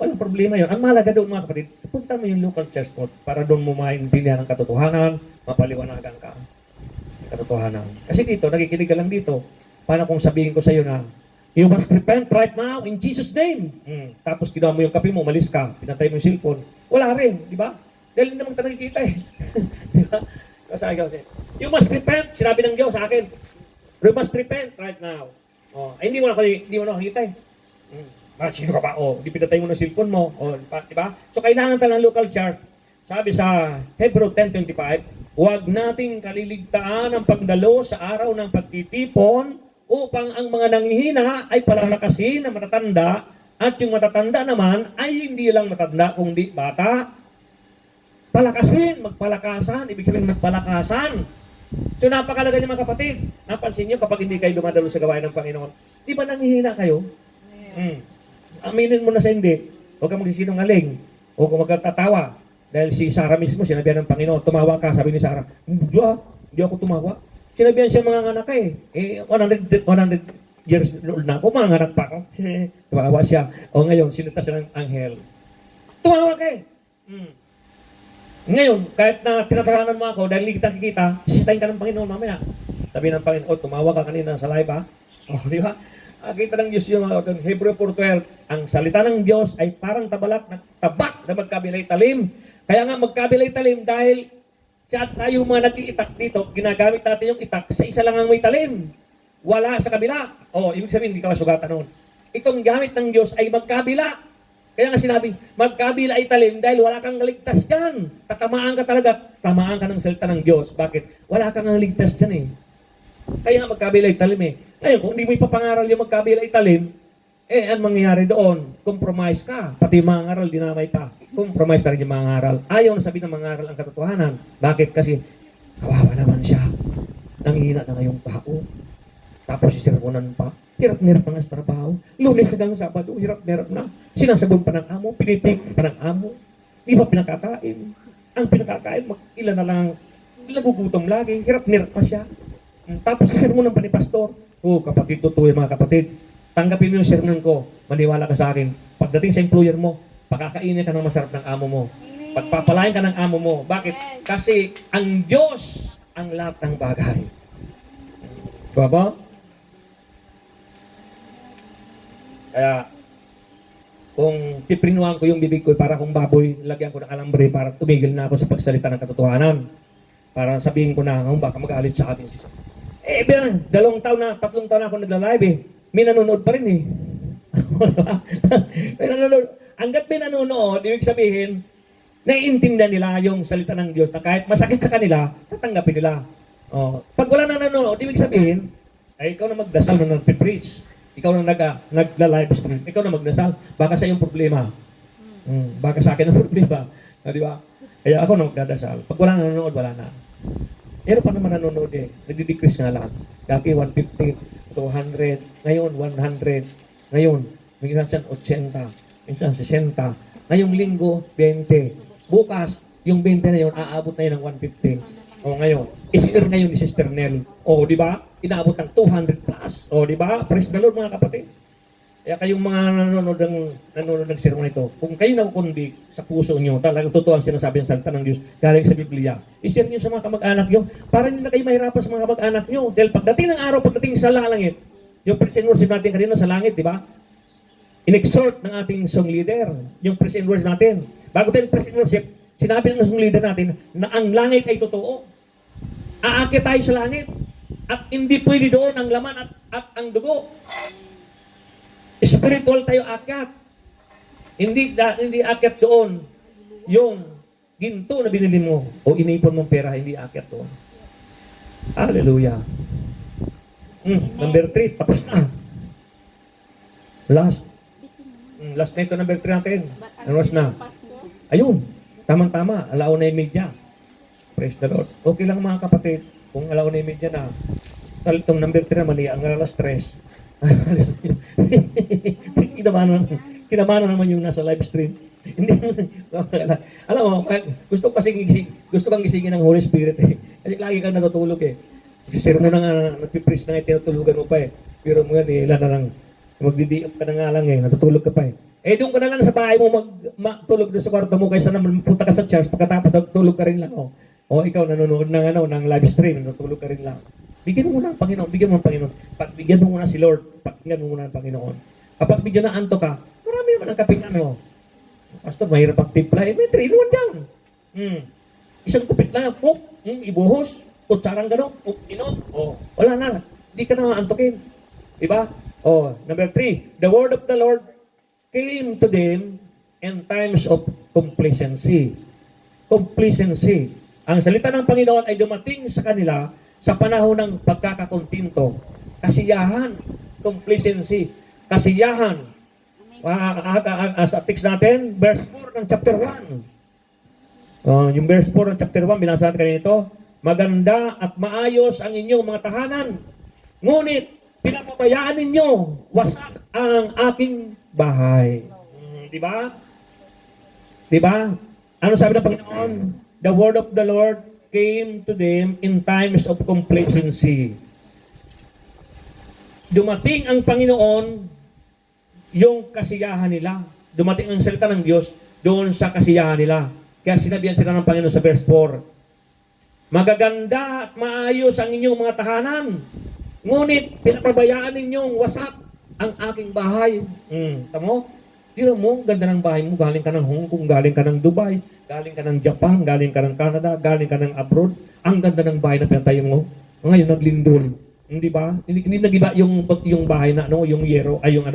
walang problema yun. Ang mahalaga doon mga kapatid, punta mo yung local church mo para doon mo maintindihan ang katotohanan, mapaliwanagan ka ang katotohanan. Kasi dito, nakikinig ka lang dito. Paano kung sabihin ko sa iyo na, you must repent right now in Jesus' name. Tapos ginawa mo yung kape mo, malis ka, pinatay mo yung cellphone. Wala rin, di ba? Dahil hindi naman tayo nakikita eh. Di ba? You must repent, sinabi ng Diyos sa akin. You must repent right now. Hindi mo nakikita eh. Sino ka ba? Di pinatay mo ng cellphone mo. Di ba? So kailangan tayo ng local church. Sabi sa Hebrew 10:25, huwag nating kaliligtaan ang pagdalo sa araw ng pagtitipon upang ang mga nanghihina ay palalakasin na matatanda at yung matatanda naman ay hindi lang matanda kundi bata. Palakasin, magpalakasan, ibig sabihin magpalakasan. So napakalaga niya mga kapatid. Napansin niyo kapag hindi kayo dumadalo sa gawain ng Panginoon, di ba nanghihina kayo? Aminin mo na sa hindi. Huwag kang magsisinungaling. Huwag kang magkatatawa. Dahil si Sarah mismo, sinabihan ng Panginoon, tumawa ka, sabi ni Sarah, hindi ako tumawa. Sinabihan siya mga anak eh. 100 years old na ako, mga anak pa ako. Tumawa siya. O ngayon, sinutas siya ng anghel. Tumawa ka eh. Ngayon, kahit na tinatawanan mo ako dahil hindi kita kikita, sisitahin ka ng Panginoon mamaya. Sabi ng Panginoon, oh, tumawa ka kanina sa live, ha? Oh, di ba? Kita ng Diyos yung Hebrew 4:12, ang salita ng Diyos ay parang tabak na magkabilay talim. Kaya nga magkabilay talim dahil sa tayo mga nag-iitak dito, ginagamit natin yung itak sa isa lang ang may talim. Wala sa kabila. Oh, ibig sabihin, hindi ka masugatan noon. Itong gamit ng Diyos ay magkabila. Kaya nga sinabi, magkabila ay talim dahil wala kang ligtas dyan. Tatamaan ka talaga. Tamaan ka ng salita ng Diyos. Bakit? Wala kang ligtas dyan eh. Kaya nga magkabila ay talim eh. Ngayon, kung hindi mo ipapangaral yung magkabila ay talim, ang mangyayari doon, compromise ka. Pati yung mga ngaral, dinamay pa. Compromise na rin yung mga ngaral. Ayaw na sabihin ng mga ngaral ang katotohanan. Bakit? Kasi, kawawa naman siya. Nanghihina na ngayong tao. Tapos sisirmonan pa. Hirap-hirap na sa trabaho. Lunes hanggang Sabado, hirap-hirap na. Sinasabon pa ng amo, pinipik pa ng amo. Di ba pinakakain? Ang pinakakain, ilan na lang, nagugutom lagi, hirap-hirap pa siya. Tapos sisirmonan pa ni pastor. Oh, kapatid, totoo yung mga kapatid. Tanggapin mo yung sermon ko. Maniwala ka sa akin. Pagdating sa employer mo, pakakainin ka ng masarap ng amo mo. Pagpapalain ka ng amo mo. Bakit? Kasi ang Diyos ang lahat ng bagay. Diba ba? Kaya, kung piprinuhan ko yung bibig ko para kung baboy, lagyan ko ng alambre para tumigil na ako sa pagsalita ng katotohanan. Para sabihin ko na, baka mag-aalit sa atin si Sam. Bilang, 2 taon na, 3 taon na ako nagla-live eh. May nanonood pa rin eh. May nanonood. Hanggat may nanonood, ibig sabihin, naiintindihan nila yung salita ng Diyos na kahit masakit sa kanila, tatanggapin nila. Pag wala na nanonood, ibig sabihin, ay ikaw na magdasal na nag-preach. Ikaw na nagla-live stream. Ikaw na magdasal. Baka sa iyong problema. Baka sa akin ang problema. Di ba? Kaya ako na magdadasal. Pag wala na nanonood, wala na. Pero pa naman nanonood eh. Nagdi-decrease nga lang. Dati 150, 200, ngayon 100, ngayon minsan 80, minsan 60, ngayong linggo 20. Bukas, yung 20 na yun, aabot na yun ng 150. Ngayon, is-earn ngayon ni Sister Nell. Di ba? Inaabot ng 200 plus. Di ba? Praise the Lord mga kapatid. Kaya kayong mga nanonood ng sermon ito, kung kayo nakukundig sa puso nyo, talagang totoo ang sinasabi ng salita ng Diyos galing sa Biblia, i-share nyo sa mga kamag-anak nyo para hindi na kayo mahirapan sa mga kamag-anak nyo. Dahil pagdating ng araw, pagdating sa langit, yung praise and worship natin kanina sa langit, di ba? In-exhort ng ating song leader, yung praise and worship natin. Bago tayo praise and worship, sinabi ng song leader natin na ang langit ay totoo. Aakit tayo sa langit. At hindi pwede doon ang laman at ang dugo. Spiritual tayo akyat. Hindi akyat doon yung ginto na binili mo o inipon mong pera, hindi akyat doon. Hallelujah. Number 3, tapos na. Last na ito, number 3 natin. Ano na? Ayun, tamang-tama, alaon na yung media. Praise the Lord. Okay lang mga kapatid, kung alaon na yung media na. Itong number 3 naman, ang alas 3. Kinamano naman yung nasa live stream. Hindi. Alam mo, gusto kang gisingin ng Holy Spirit eh. Kasi lagi kang natutulog eh. Kasi mo na nga, nagpipreach na nga, tinutulugan mo pa eh. Pero mo yan, ilan na lang. Magdidiop ka na nga lang eh, natutulog ka pa eh. Doon ka na lang sa bahay mo magtulog doon sa kwarto mo kaysa naman punta ka sa church, pagkatapos natutulog ka rin lang. Ikaw nanonood ng live stream, natutulog ka rin lang. Bigyan mo muna ang Panginoon, bigyan mo ang Panginoon. Pagbigyan mo muna si Lord, pakinggan mo muna ang Panginoon. Kapag bigyan na anto ka, marami naman ang kapingan mo. Pastor, mahirap ang timpla. May 3-in-1 dyan. Isang kupit lang, ibuhos, kutsarang gano'n, inom. Wala na. Hindi ka na antokin. Diba? Number 3, the word of the Lord came to them in times of complacency. Complacency. Ang salita ng Panginoon ay dumating sa kanila sa panahon ng pagkakakontinto. Kasiyahan. Complacency. Kasiyahan. Sa text natin, verse 4 ng chapter 1. Yung verse 4 ng chapter 1, binasa natin kanina ito. Maganda at maayos ang inyong mga tahanan. Ngunit, pinapabayaan ninyo, wasak ang aking bahay. Diba? Diba? Ano sabi ng Panginoon? The word of the Lord came to them in times of complacency. Dumating ang Panginoon, yung kasiyahan nila. Dumating ang salita ng Diyos doon sa kasiyahan nila. Kaya sinabihan sila ng Panginoon sa verse 4, magaganda at maayos ang inyong mga tahanan, ngunit pinapabayaan ninyong wasak ang aking bahay. Tamo? Tira mo, ganda ng bahay mo, galing ka ng Hong Kong, galing ka ng Dubai, galing ka ng Japan, galing ka ng Canada, galing ka ng abroad. Ang ganda ng bahay na pinatayo mo. Ngayon naglindol. Hindi ba? Hindi nagiba yung bahay na ano, yung yero, ay yung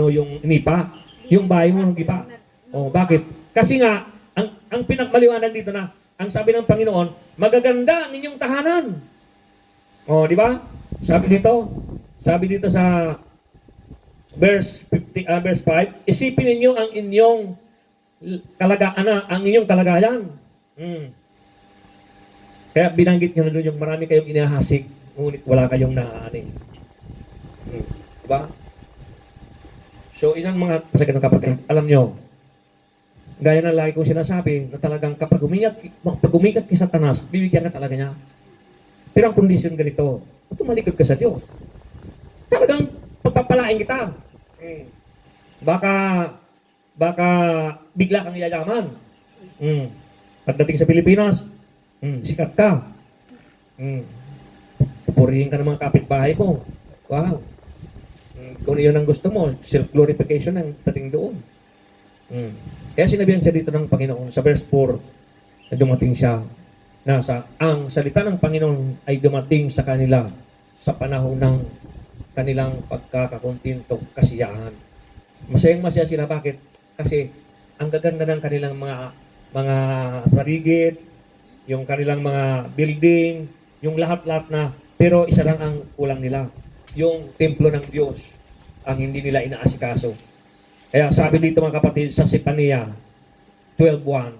nipa. Yung bahay mo nagiba. Oh, bakit? Kasi nga ang pinagmaliwanag dito na ang sabi ng Panginoon, magaganda ang inyong tahanan. Oh, di ba? Sabi dito sa verse 5, isipin ninyo ang inyong kalagayan. Kaya binanggit niyo na doon yung marami kayong inahasik, ngunit wala kayong naaaning. Diba? So, ilang mga kasaganang kapatid, alam nyo, gaya na lagi kong sinasabi, na talagang kapag umikat ka sa Satanas, bibigyan ka talaga niya. Pero ang kondisyon ganito, tumalikod ka sa Diyos. Talagang pagpapalain kita. Baka bigla kang yayaman. Pagdating sa Pilipinas, sikat ka. Purihin ka ng mga kapitbahay mo. Wow. Kung iyon ang gusto mo, self-glorification ang dating doon. Kaya sinabihan siya dito ng Panginoon sa verse 4 na dumating siya ang salita ng Panginoon ay dumating sa kanila sa panahon ng kanilang pagkakakuntinto, kasiyahan. Masayang-masaya sila. Bakit? Kasi ang gaganda ng kanilang mga paligid, yung kanilang mga building, yung lahat-lahat na, pero isa lang ang kulang nila. Yung templo ng Diyos ang hindi nila inaasikaso. Kaya sabi dito mga kapatid sa Sipania 12:1,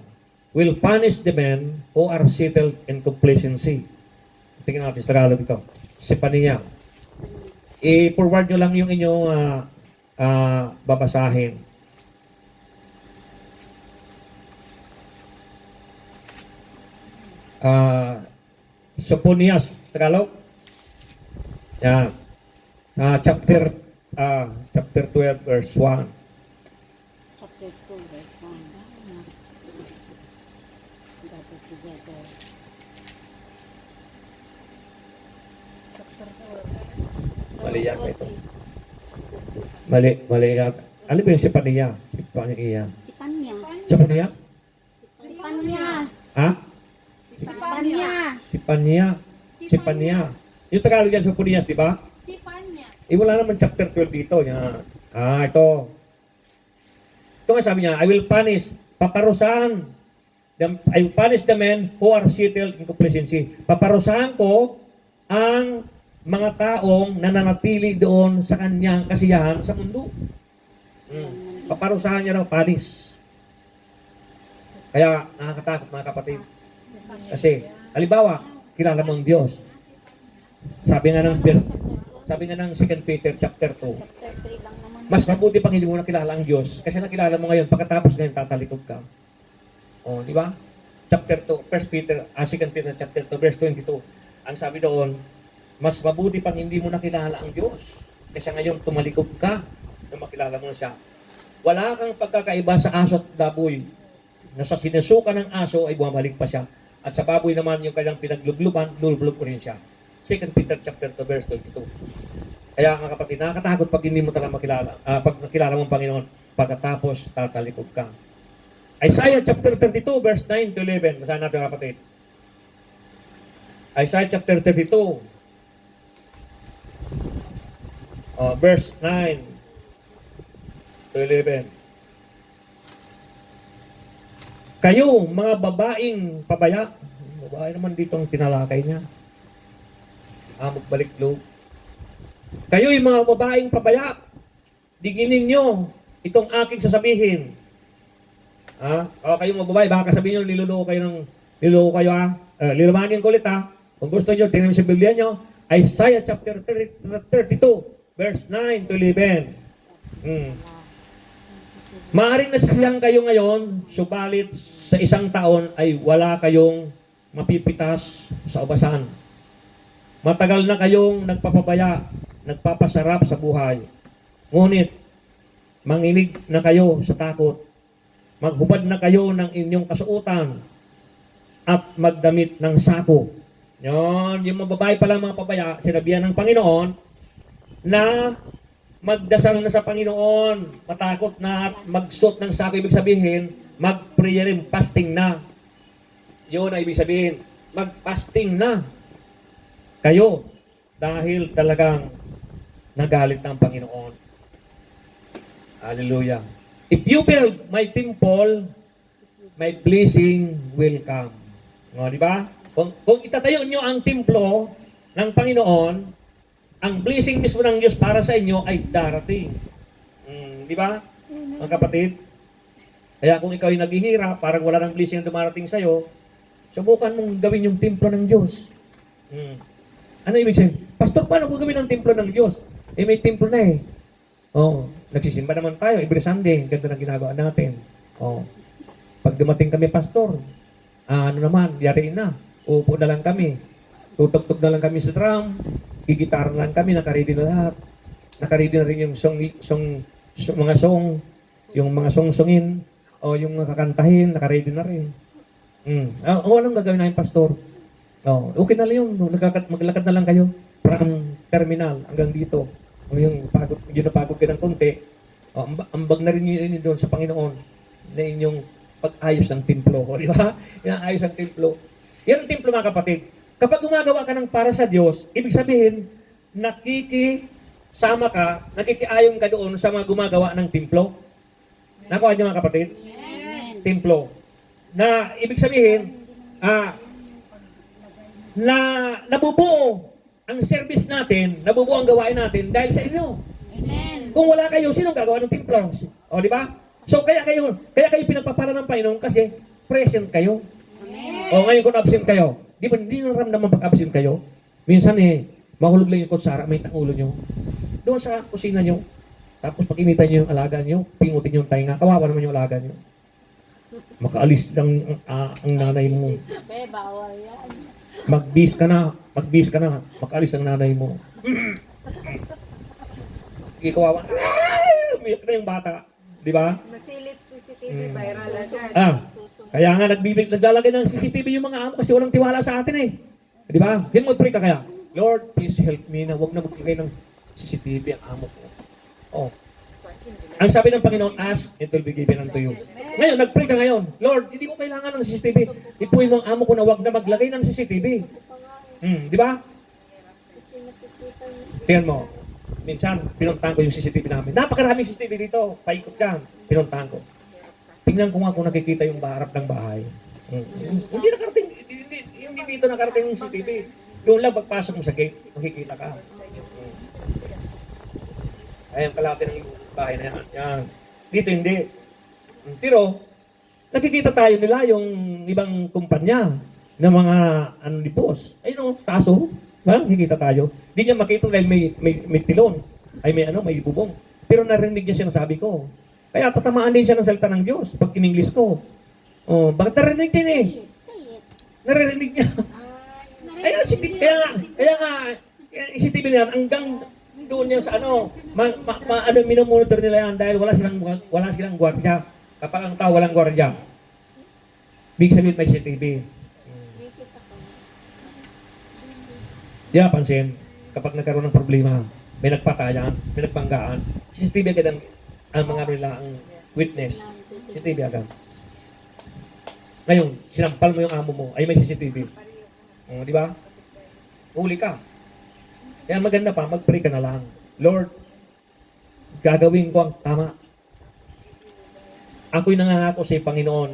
will punish the men who are settled in complacency. Tingnan natin sa Tagalog ito. Sipania. I-forward nyo lang yung inyong babasahin. Soponias, Tagalog. Yan. Chapter 12 verse 1. Chapter 2, verse 1. Gather together. Chapter 4. Mali yan ito. Mali yan. Ano ba yung Sipania? Sipania. Sipanya. Sipania? Sipanya. Ha? Sipanya. Sipania. Sipania. Yung Tagalog yan, Soponias, di ba? Sipanya. Wala naman chapter 12 dito. Yan. Ito. Ito nga sabi niya, I will punish, paparusahan. I will punish the men who are settled in complacency. Paparusahan ko ang mga taong nananatili doon sa kanyang kasiyahan sa mundo. Paparusahan niya raw, punish. Kaya nakakatakot mga kapatid. Kasi, halimbawa, kilala mo ang Diyos. Sabi nga ng 2 Peter chapter 2, Chapter 3 lang naman. mas mabuti pang hindi mo nakilala ang Diyos kasi nakilala mo ngayon, pagkatapos ngayon tatalikod ka. O, di ba? Chapter 2, 2 Peter chapter 2, verse 22. Ang sabi doon, mas mabuti pang hindi mo nakilala ang Diyos kasi ngayon tumalikod ka na makilala mo siya. Wala kang pagkakaiba sa aso at baboy. Na sa sinusuka ng aso ay bumabalik pa siya. At sa baboy naman yung kanyang pinaglugluban, lulublob ko rin siya. 2 Peter chapter 2, verse 22. Kaya mga kapatid, nakakatakot pag hindi mo talaga makilala, pag nakilala mo ang Panginoon, pagkatapos tatalikod ka. Isaiah chapter 32, verse 9 to 11. Basahin natin mga kapatid. Isaiah chapter 32, verse 9 to 11. Kayo, mga babaeng pabaya, babae naman dito ang tinalakay niya. Magbalik loob. Kayo yung mga babaeng pabaya, diginin nyo itong aking sasabihin. Kayo mga babae, baka sabihin nyo, niluloko kayo lilamangin ko ulit Kung gusto nyo, tingnan mo sa Biblia nyo, Isaiah chapter 32, verse 9 to 11. Maaring nasisiyang kayo ngayon, subalit sa isang taon ay wala kayong mapipitas sa ubasan. Matagal na kayong nagpapabaya, nagpapasarap sa buhay. Ngunit, manginig na kayo sa takot. Maghubad na kayo ng inyong kasuotan. at magdamit ng sako. Yon, yung mga babae pala mga pabaya, sinabihan ng Panginoon na magdasal na sa Panginoon, matakot na at magsuot ng sako, ibig sabihin, mag-prayer and fasting na. Yun ang ibig sabihin, mag-fasting na kayo dahil talagang nagalit ng Panginoon. Hallelujah. If you build my temple, my blessing will come. No, di ba? Kung itatayo nyo ang templo ng Panginoon, ang blessing mismo ng Diyos para sa inyo ay darating. Di ba? Mga kapatid? Kaya kung ikaw ay naghihirap, parang wala ng blessing na dumarating sa'yo, subukan mong gawin yung templo ng Diyos. Ano ibig sabihin? Pastor, paano ko gawin ang templo ng Diyos? Eh, may templo na eh. Oh, nagsisimba naman tayo every Sunday. Ganda ng ginagawa natin. Oh. Pag dumating kami, pastor, ano naman, yariin na. Upo na lang kami. Tutugtog na lang kami sa drum. Gigitara na lang kami. Nakaready na lahat. Nakaready na rin yung mga song, yung mga song-songin, o yung kakantahin, nakaready na rin. Anong gagawin namin, pastor? Oh, okay na lang yun. Maglakad na lang kayo. From terminal hanggang dito. O yung pagod, yun na pagod ka ng konti. Oh, ambag na rin yun doon sa Panginoon na inyong pag-ayos ng templo. O, di ba? Yung ayos ng templo. Yan ang templo, mga kapatid. Kapag gumagawa ka ng para sa Diyos, ibig sabihin, nakikisama ka, nakikiayon ka doon sa mga gumagawa ng templo. Nakuha niyo, mga kapatid? Amen. Templo. Na ibig sabihin, na nabubuo ang service natin, nabubuo ang gawain natin dahil sa inyo. Amen. Kung wala kayo, sinong gagawa ng templo? O, di ba? So, kaya kayo pinagpapala ng Panginoon kasi present kayo. Amen. O, ngayon kung absent kayo, di ba, hindi nyo naramdaman pag absent kayo? Minsan mahulog lang yung kutsara, may tangulo nyo. Doon sa kusina nyo. Tapos pag inita nyo yung alaga nyo, pingutin nyo yung tainga, kawawa naman yung alaga nyo. Makaalis lang ang nanay mo. Be, bawal yan. Magbis ka na, makaalis ang nanay mo. Sige, kawawa. Umiyak na yung bata. Di ba? Masilip CCTV, viral agad. Kaya nga naglalagay ng CCTV yung mga amo kasi walang tiwala sa atin eh. Di ba? Yan mag-pray ka kaya. Lord, please help me na huwag na magbigay ng CCTV ang amo ko. Oh. Ang sabi ng Panginoon, ask, it will be given unto you. Ngayon, nag-pray ka ngayon. Lord, hindi ko kailangan ng CCTV. Ipuin mo ang amo ko na huwag na maglagay ng CCTV. Di ba? Tingnan mo. Minsan, pinuntahan ko yung CCTV namin. Napakaraming CCTV dito. Paikot ka. Pinuntahan ko. Tingnan ko nga kung nakikita yung harap ng bahay. Hindi nakarating. Hindi dito nakarating yung CCTV. Doon lang pagpasok mo sa gate, makikita ka. Ayan kalaki ng bahay na yan. Yan. Dito hindi. Pero, nakikita tayo nila yung ibang kumpanya ng mga boss. Ayun o, kaso, nakikita tayo. Hindi niya makita dahil may tilon. Ay may bubong. Pero narinig niya sinasabi ko. Kaya tatamaan din siya ng salita ng Diyos pag in-English ko. Oh, bakit narinig din eh? Say it. Narinig niya. Ayun, kaya nga, isipin niyan, hanggang doon niya sa minumonitor nila yan dahil wala silang gwardiya. Kapag ang tao walang gwardiya, big sabihin may CCTV. Diyan pansin, kapag nagkaroon ng problema, may nagpatayan, may nagbanggaan, CCTV agad ang mga nila ang witness. CCTV agad. Ngayon, sinampal mo yung amo mo, ay may CCTV. Di ba? Uli ka. Kaya maganda pa, mag-pray ka na lang. Lord, gagawin ko ang tama. Ako'y nangangako sa Panginoon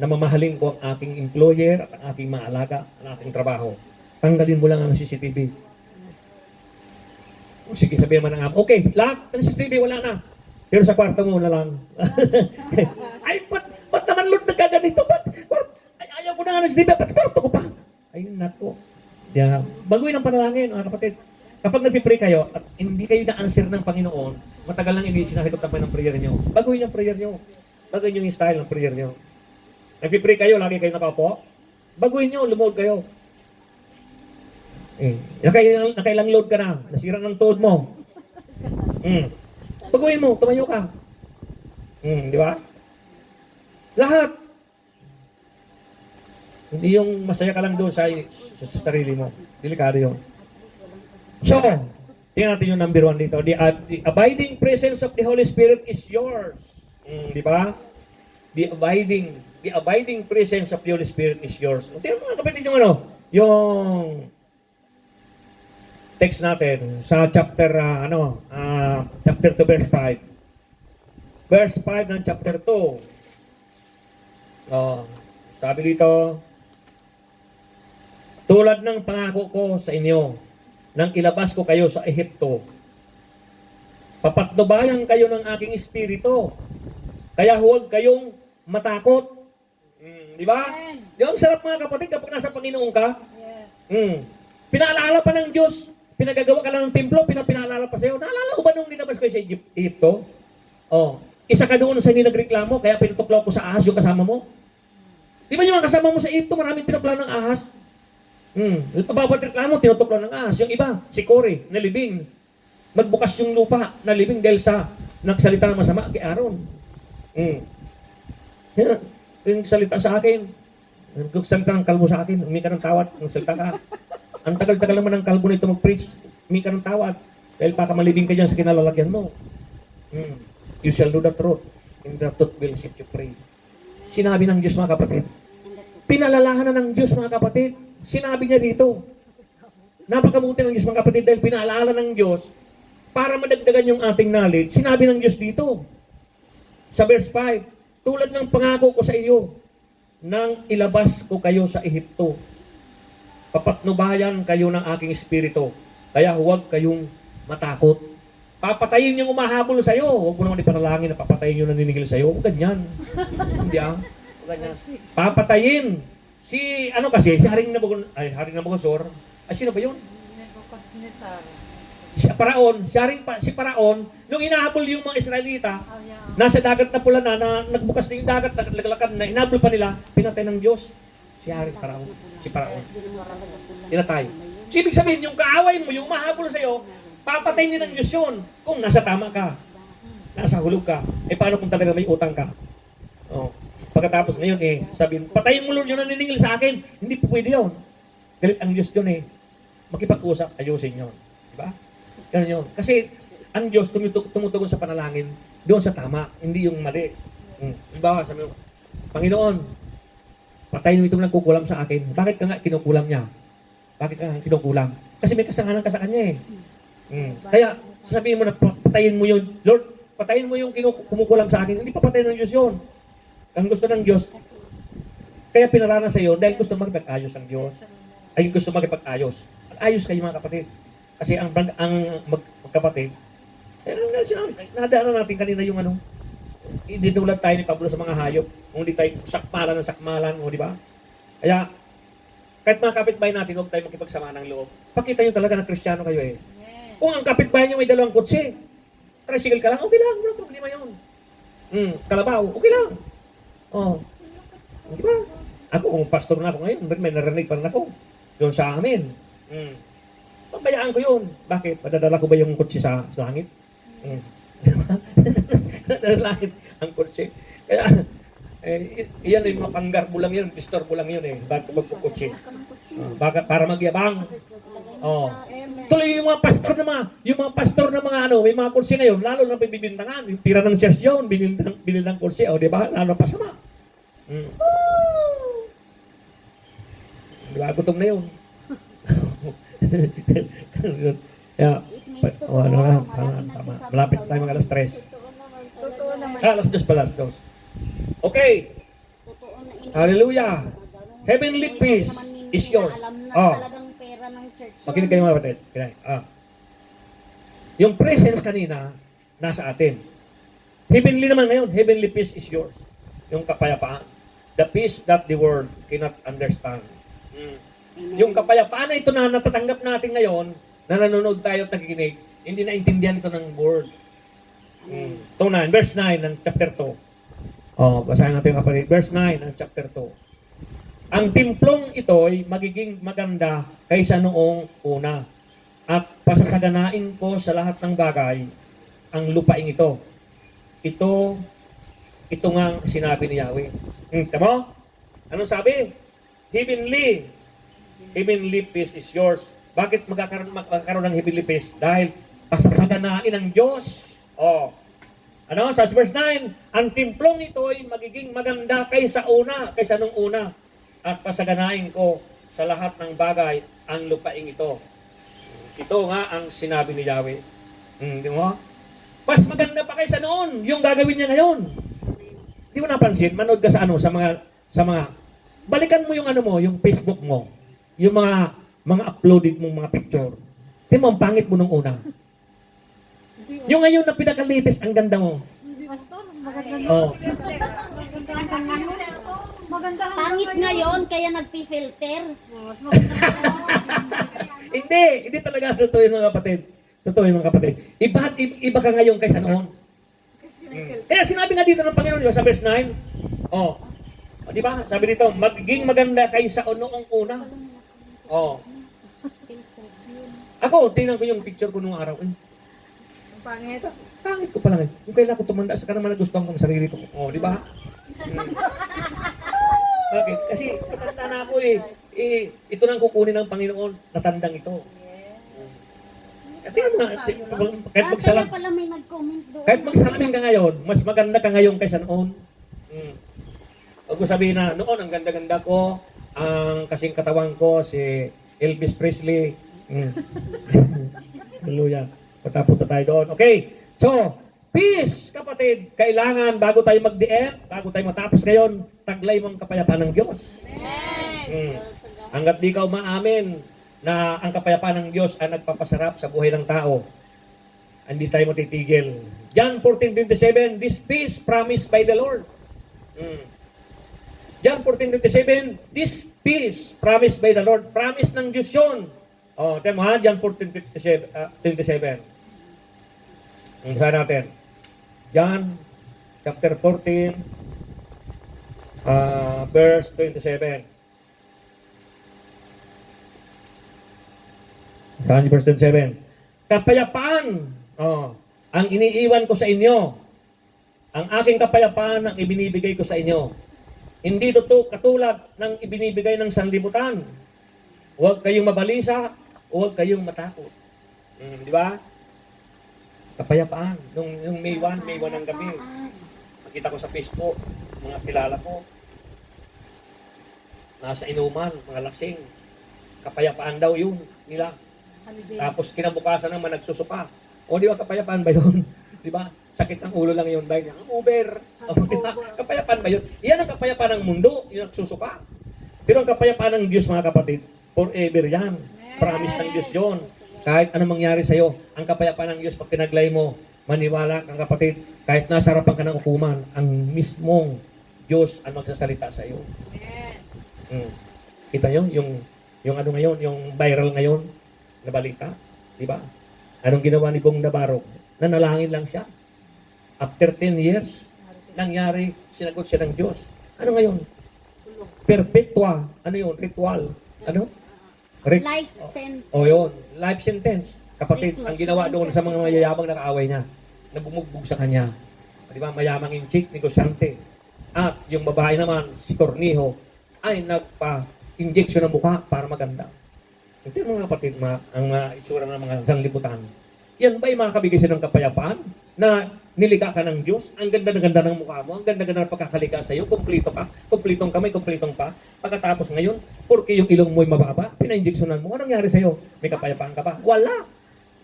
na mamahalin ko ang aking employer at ang aking maalaga, ang aking trabaho. Tanggalin mo lang ang CCTV. Sige, sabihin mo na nga, okay, lahat ng CCTV wala na. Pero sa kwarto mo na lang. Ay, ba't naman Lord nagkaganito? Ayaw ko na nga ng CCTV, ba't kwarto ko pa? Ayun, nako. Yeah. Baguhin ang panalangin, mga kapatid. Kapag nagpipray kayo at hindi kayo na-answer ng Panginoon, matagal lang hindi sinasagot ng prayer nyo. Baguhin yung prayer nyo. Baguhin yung style ng prayer nyo. Nagpipray kayo, lagi kayo nakaupo. Baguhin nyo, lumuhod kayo. Nakailang load ka na. Nasira ng tuhod mo. Baguhin mo, tumayo ka. Di ba? Lahat. Hindi yung masaya ka lang doon sa sarili mo. Delikado yun. So, tingnan natin yung number 1 dito. The abiding presence of the Holy Spirit is yours. Di ba? The abiding presence of the Holy Spirit is yours. Tingnan mo mga kapatid yung yung text natin sa chapter chapter 2 verse 5. Verse 5 ng chapter 2. Sabi dito, tulad ng pangako ko sa inyo, nang ilabas ko kayo sa Ehipto, papatnubayan kayo ng aking espiritu, kaya huwag kayong matakot. Di ba? Yung sarap mga kapatid kapag nasa Panginoon ka. Yes. Pinaalala pa ng Diyos, pinagagawa ka lang ng templo, pinaalala pa sa'yo. Naalala ko ba nung nilabas kayo sa Ehipto? Isa ka doon sa hindi nagreklamo, kaya pinutuklaw ko sa ahas yung kasama mo. Di ba yung mga kasama mo sa Ehipto, maraming tinuklaw ng ahas? Bawat reklamo, tinutuklaw ng ahas. Yung iba, si Cory, nalibing. Magbukas yung lupa, nalibing dahil sa nagsalita ng masama kay Aaron. Yan, yung salita sa akin, yung salita ng kalbo sa akin, umi ka ng tawad, yung salita ka. Ang tagal-tagal naman ng kalbo nito mag-preach, umi ka ng tawad. Dahil baka malibing ka dyan sa kinalalagyan mo. You shall know the truth, and the truth will set you free. Sinabi ng Diyos mga kapatid. Pinalalahanan ng Diyos mga kapatid. Sinabi niya dito. Napakabuti ng Diyos mga kapatid dahil pinaalala ng Diyos para madagdagan yung ating knowledge. Sinabi ng Diyos dito. Sa verse 5, tulad ng pangako ko sa iyo, nang ilabas ko kayo sa Ehipto, papatnubayan kayo ng aking espiritu, kaya huwag kayong matakot. Papatayin yung umahabol sa iyo. Huwag mo naman ipanalangin na papatayin yung naniningil sa iyo. Huwag ganyan. Hindi Huwag ganyan. Papatayin. Si Haring Nabucodonosor. Sino ba yun? Si Paraon, nung inahabol yung mga Israelita, nasa dagat na pula na nagbukas na yung dagat, naglakad na, inahabol pa nila, pinatay ng Diyos. Si Paraon. Pinatay. So, ibig sabihin, yung kaaway mo, yung mahabol sa'yo, papatay niya ng Diyos yun. Kung nasa tama ka, nasa hulog ka, paano kung talaga may utang ka? Pagkatapos ngayon sabihin, patayin mo Lord yung naniningil sa akin. Hindi po pwede yun. Galit ang Diyos yun Makipag-usap, ayusin yun. Diba? Ganun yun. Kasi ang Diyos tumutugon sa panalangin doon sa tama, hindi yung mali. Diba? Sabi mo, Panginoon, patayin mo itong nagkukulam sa akin. Bakit ka nga kinukulam niya? Bakit ka nga kinukulam? Kasi may kasalanan ka sa kanya Kaya sabihin mo na patayin mo yun. Lord, patayin mo yung kumukulam sa akin. Hindi pa patayin ng Diyos yun. Ang gusto ng Diyos, kaya pinarana sa iyo dahil gusto magpag-ayos ang Diyos. Ay gusto magpag-ayos. Ayos kayo mga kapatid. Kasi ang magkapatid, nadaanan natin kanina yung idinulad tayo ni Pablo sa mga hayop. Kung hindi tayo sakmalan ng sakmalan, di ba? Kaya, kahit mga kapitbahay natin, huwag tayo makipagsama ng loob. Pakita nyo talaga na Kristiyano kayo Kung ang kapitbahay nyo may 2 kotse, tricycle ka lang, okay lang, walang problema yun. Kalabaw, okay lang. Di ba? Ako, kung pastor na ako ngayon, may narinig pa rin ako. Doon sa amin. Pabayaan ko yun. Bakit? Padadala ko ba yung kotse sa langit? Sa langit ang kotse. Kaya, iyan mapanggarbo lang yun, disturbo lang yun Bakit magkukotse? Bakit? Para magyabang. Tuloy yung mga pastor na mga may mga kursi ngayon, lalo na bibintangan. Yung tira ng church yun, binil ng kursi. Di ba? Lalo pa sama. Di ba? Gutom na yun. Malapit tayo mga alas 3. Totoo naman. Alas 2 pala, alas 2. Okay. Hallelujah. Heavenly peace is yours. Talagang pera ng church. Makinig kayo mga kapatid. Yung presence kanina, nasa atin. Heavenly naman ngayon, heavenly peace is yours. Yung kapayapaan. The peace that the world cannot understand. Yung kapayapaan na ito na natatanggap natin ngayon, na nanonood tayo at nakikinig, hindi naintindihan ito ng word. Ito na, verse 9 ng chapter 2. Basahin natin kapatid. Verse 9 ng chapter 2. Ang timplong ito ay magiging maganda kaysa noong una. At pasasaganain ko sa lahat ng bagay ang lupaing ito. Ito nga ang sinabi ni Yahweh. Tama? Anong sabi? heavenly peace is yours. Bakit magkakaroon ng heavenly peace? Dahil pasasaganain ng Diyos. Oh. Ano? Sa verse 9, ang timplong ito ay magiging maganda kaysa nung una. At pasaganain ko sa lahat ng bagay ang lupaing ito. Ito nga ang sinabi ni Yahweh. Di mo? Mas maganda pa kaysa noon yung gagawin niya ngayon. Di mo napansin? Manood ka sa balikan mo yung Facebook mo. Yung mga uploaded mong mga picture. Di mo, ang pangit mo nung una. Yung ngayon na pinaka-latest, ang ganda mo. Pastor, maganda Oh. Maganda ang Pangit ngayon, kaya nagpi-filter. Mas maganda. Hindi talaga totoo yung mga kapatid. Totoo yung mga kapatid. Iba ka ngayon kaysa noon. Kaya sinabi nga dito ng Panginoon, di ba, sa verse 9, di ba? Sabi dito, magiging maganda kaysa noong una. Ako, tingnan ko yung picture ko nung araw. Pangit. Pangit ko pala ngayon. Yung kailan ko tumanda, saka naman nagustuhan ko ang sarili ko. Di ba? Bakit? Kasi matanda na ako ito nang kukunin ng Panginoon, natandang ito. Tingnan mo nga, kahit Kaya pala may nag-comment doon. kahit magsalamin ka ngayon, mas maganda ka ngayon kaysa noon. Huwag ko sabihin na, noon ang ganda-ganda ko, ang kasing katawan ko, si Elvis Presley. Hallelujah. Patapunta tayo doon. Okay. So, peace, kapatid. Kailangan, bago tayo mag-DM, bago tayo matapos ngayon, taglay mong kapayapaan ng Diyos. Hanggat di ka umaamin na ang kapayapaan ng Diyos ay nagpapasarap sa buhay ng tao, hindi tayo matitigil. John 14:27, this peace promised by the Lord. John 14:27, this peace promised by the Lord. Promise ng Diyos yun. Tama ha, John 14:27. Saan natin? John chapter 14, verse 27. Saan yung verse 27? Kapayapaan, ang iniiwan ko sa inyo. Ang aking kapayapaan ang ibinibigay ko sa inyo. Hindi ito katulad ng ibinibigay ng sanlibutan. Huwag kayong mabalisa, huwag kayong matakot. Di ba? Kapayapaan. Nung May 1 ng gabi, nakita ko sa Facebook, mga kilala ko, nasa inuman, mga lasing. Kapayapaan daw yun nila. Tapos kinabukasan naman nagsusuka. O di ba kapayapaan ba yun? Di ba? Sakit ng ulo lang yun. Dahil ang Uber. Diba? Kapayapaan ba yun? Iyan ang kapayapaan ng mundo. Yung nagsusuka. Pero ang kapayapaan ng Diyos, mga kapatid, forever yan. Promise ng Diyos yun. Kahit anong mangyari sa'yo, ang kapayapaan ng Diyos, pag tinaglay mo, maniwala kang kapatid, kahit nasa harapan ka ng hukuman, ang mismong Diyos ang magsasalita sa iyo. Kita nyo? Yung ano ngayon, yung viral ngayon, na balita, di ba? Anong ginawa ni Bong Navarro? Nanalangin lang siya. After 10 years, nangyari, sinagot siya ng Diyos. Ano ngayon? Perpetua. Ano yun? Ritual. Ano? Life sentence. Yun. Life sentence. Kapatid, ang ginawa doon sa mga mayayabang na kaaway niya, na bumugbog sa kanya. Di ba? Mayamang inchik, negosyante. At yung babae naman, si Cornejo, ay nagpa-injection ng mukha para maganda. Ito yung mga kapatid, ang itsura ng mga sanlibutan. Yan ba yung mga kabigay ng kapayapaan? Na nilikha ka ng Diyos? Ang ganda-ganda ng mukha mo, ang ganda-ganda ng pagkakalika sa iyo, kumplito ka, kumplitong kamay, kumplitong pa. Pagkatapos ngayon, porque yung ilong mo'y mababa, pina-injectionan mo, anong nangyari sa iyo? May kapayapaan ka ba? Wala!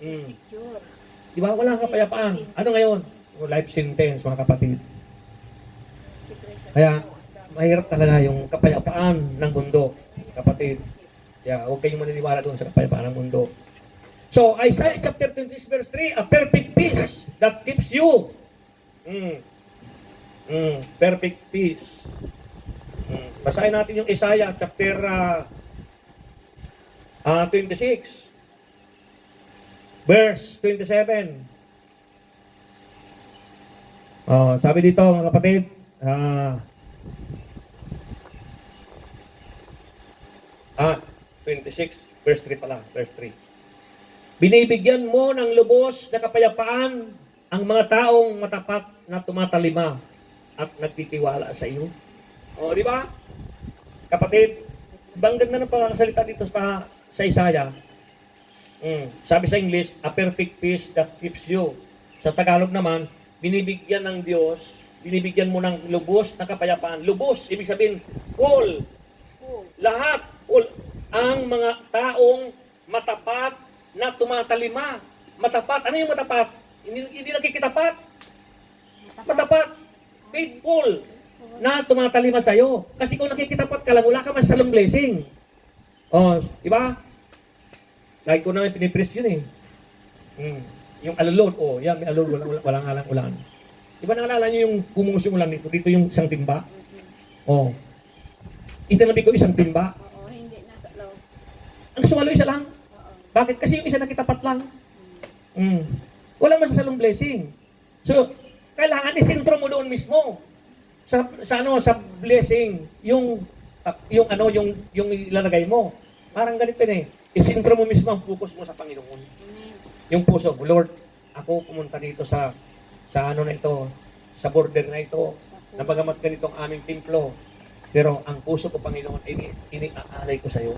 Di ba? Wala kang kapayapaan. Ano ngayon? Life sentence, mga kapatid. Kaya, mahirap talaga yung kapayapaan ng mundo, kapatid. Yeah, huwag kayong maniniwala doon sa kapayapaan ng mundo. So, Isaiah chapter 26 verse 3, a perfect peace that keeps you. Perfect peace. Basahin natin yung Isaiah chapter 26 verse 27. Sabi dito mga kapatid, 26, verse 3 pala, verse 3. Binibigyan mo ng lubos na kapayapaan ang mga taong matapat na tumatalima at nagtitiwala sa iyo. Di ba? Kapatid, Ang ganda ng pagkakasalita dito sa Isaiah. Sabi sa English, a perfect peace that keeps you. Sa Tagalog naman, binibigyan ng Diyos, binibigyan mo ng lubos na kapayapaan. Lubos, ibig sabihin, full. Lahat, full. Ang mga taong matapat na tumatalima. Matapat. Ano yung matapat? Hindi nakikitapat. Matapat. Faithful. Na tumatalima sa'yo. Kasi kung nakikitapat ka lang, wala ka masalong blessing. Oh, di ba? Lagi ko naman pinipress yun eh. Yung alulod, yan, may alulod, walang halang ulan. Di ba naalala nyo yung pumungus yung ulan dito? Dito yung isang timba. Itinabi ko isang timba. Oo, hindi nasa loob. Ang sumalo isa lang. Bakit? Kasi yung isa nakitapat lang. Walang masasalong blessing. So, kailangan isintro mo doon mismo. Sa blessing, yung ilalagay mo. Parang ganito eh. Isintro mo mismo ang focus mo sa Panginoon. Yung puso mo, Lord, ako pumunta dito sa ano na ito, sa border na ito, na bagamat ganito ang aming templo, pero ang puso ko, Panginoon, iniaalay ko sa iyo.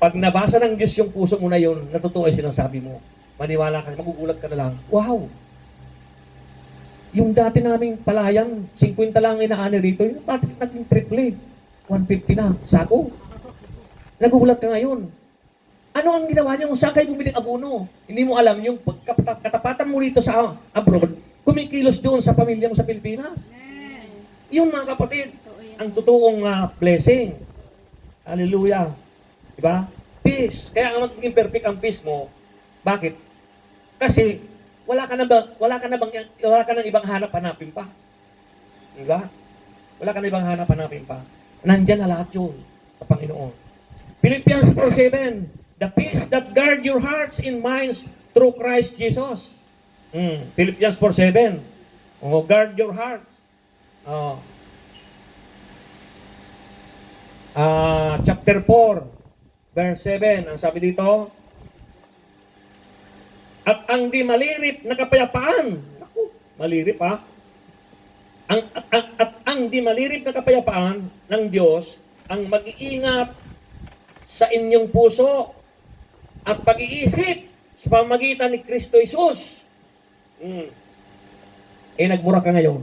Pag nabasa ng Diyos yung puso mo na yun, natutuwa yung sinasabi mo, maniwala ka, magugulat ka na lang, wow! Yung dati naming palayan, 50 lang inaani rito, yung dati naging triple, 150 na, sako. Nagugulat ka ngayon. Ano ang ginawa niyo? Saan kayo bumili ng abono? Hindi mo alam yung katapatan mo rito sa abroad, kumikilos doon sa pamilya mo sa Pilipinas. Yun mga kapatid, ang totoong blessing. Hallelujah. Diba? Peace. Kaya ang magiging perfect ang peace mo. Bakit? Kasi wala ka nang ibang hanap-hanapin pa. Diba? Wala ka na ibang hanap-hanapin pa. Nandyan na lahat yun sa Panginoon. Philippians 4:7. The peace that guard your hearts and minds through Christ Jesus. Philippians 4:7. Guard your hearts. Chapter 4, verse 7. Ang sabi dito, at ang di malirip na kapayapaan. Naku, malirip ha. At ang di malirip na kapayapaan ng Diyos ang mag-iingat sa inyong puso at pag-iisip sa pamagitan ni Kristo Jesus. Nagmura ka ngayon.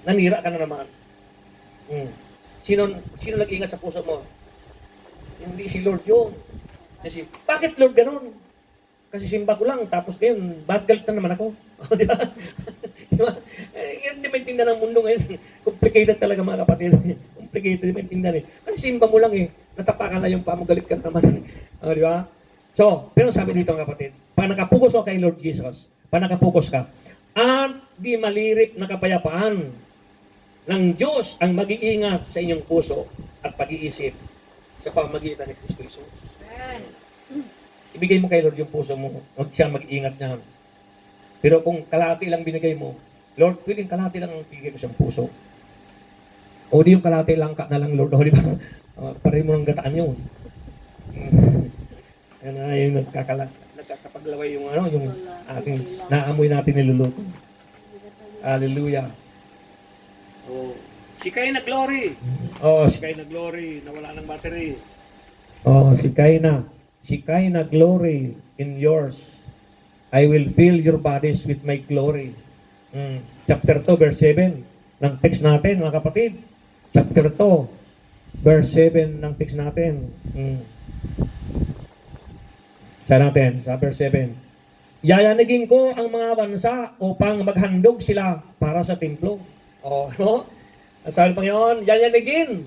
Nanira ka na naman. Sino nag-iingat sa puso mo? Hindi si Lord yun. Kasi, bakit Lord ganun? Kasi simba ko lang, tapos ngayon, bad galit na naman ako. Di ba? Diba? Hindi maintindihan ng mundo ngayon. Complicated talaga mga kapatid. Complicated, hindi maintindihan eh. Kasi simba mo lang eh. Natapakan na yung pamugalit ka naman. Di ba? So, pero sabi dito mga kapatid, pag nakapokus ka kay Lord Jesus, pag nakapokus ka, at di malirip na kapayapaan ng Diyos ang mag-iingat sa inyong puso at pag-iisip sa pamagitan ni Kristo Jesus. Ibigay mo kay Lord yung puso mo, huwag siya mag-iingat niyan. Pero kung kalahati lang binigay mo, Lord, pwedeng kalahati lang ang bigay mo siyang puso. O di yung kalahati lang ka na lang, Lord, o di ba? Pareho mo ng gataan yun. Yan na yung nagkakapaglaway yung ating naamoy natin niluluto. Hallelujah. Sikay na glory. Sikay na glory. Nawala ng battery. Sikay na glory in yours. I will fill your bodies with my glory. Chapter 2, verse 7 ng text natin, mga kapatid. Chapter 2, verse 7 ng text natin. Sa verse 7. Yayanigin ko ang mga bansa upang maghandog sila para sa templo. Sabi ng Panginoon, yayanigin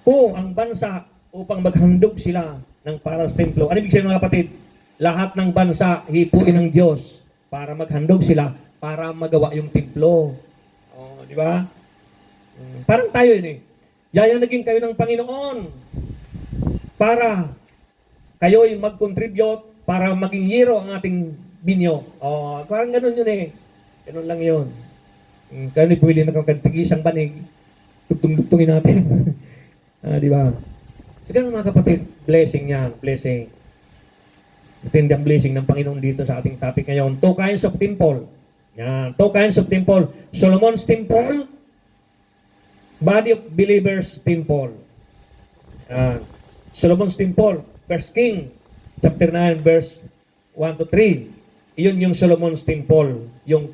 ko ang bansa upang maghandog sila ng para sa templo. Ano ibig sabihin mga kapatid? Lahat ng bansa hipuin ng Diyos para maghandog sila para magawa yung templo. Di ba? Parang tayo yun eh. Yayanigin kayo ng Panginoon para kayo'y mag-contribute para maging hero ang ating binyo. Parang ganun yun eh. Ganun lang yun. Kaya ni pwede na kang isang banig, tugtong-tugtungin natin. Di ba? So, ganun mga kapatid, blessing yan, blessing. Matindi ang blessing ng Panginoon dito sa ating topic ngayon. 2 kinds of temple. Yan, 2 kinds of temple. Solomon's temple Body of Believers Temple. Solomon's Temple, 1 King, chapter 9, verse 1 to 3. Iyon yung Solomon's Temple, yung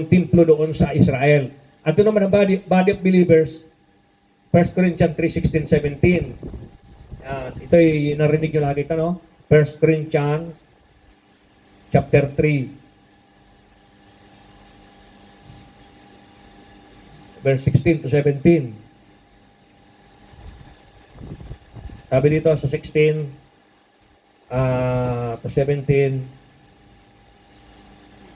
templo doon sa Israel. At ito naman ang body of believers, 1 Corinthians 3:16, 17. Ito'y narinig nyo lagi ito, no? 1 Corinthians chapter 3, verse 16 to 17. Sabi dito sa 16 to 17,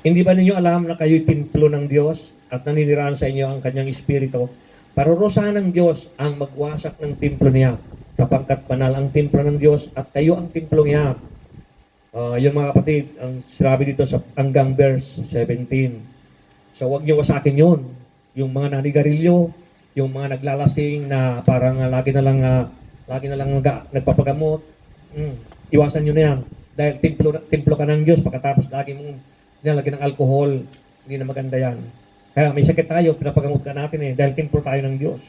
hindi ba ninyo alam na kayo'y templo ng Diyos at naninirahan sa inyo ang kanyang espiritu? Parurusahan ng Diyos ang magwasak ng templo niya, sapagkat banal ang templo ng Diyos at kayo ang templo niya. Yun mga kapatid, ang sinabi dito sa hanggang verse 17. So huwag niyo wasakin yun. Yung mga nanigarilyo, yung mga naglalasing na parang lagi na lang nagpapagamot, iwasan nyo na yan. Dahil templo ka ng Diyos, pagkatapos lagi mong nilalagyan ng alcohol, hindi na maganda yan. Kaya may sakit tayo, pinapagamot ka natin dahil templo tayo ng Diyos.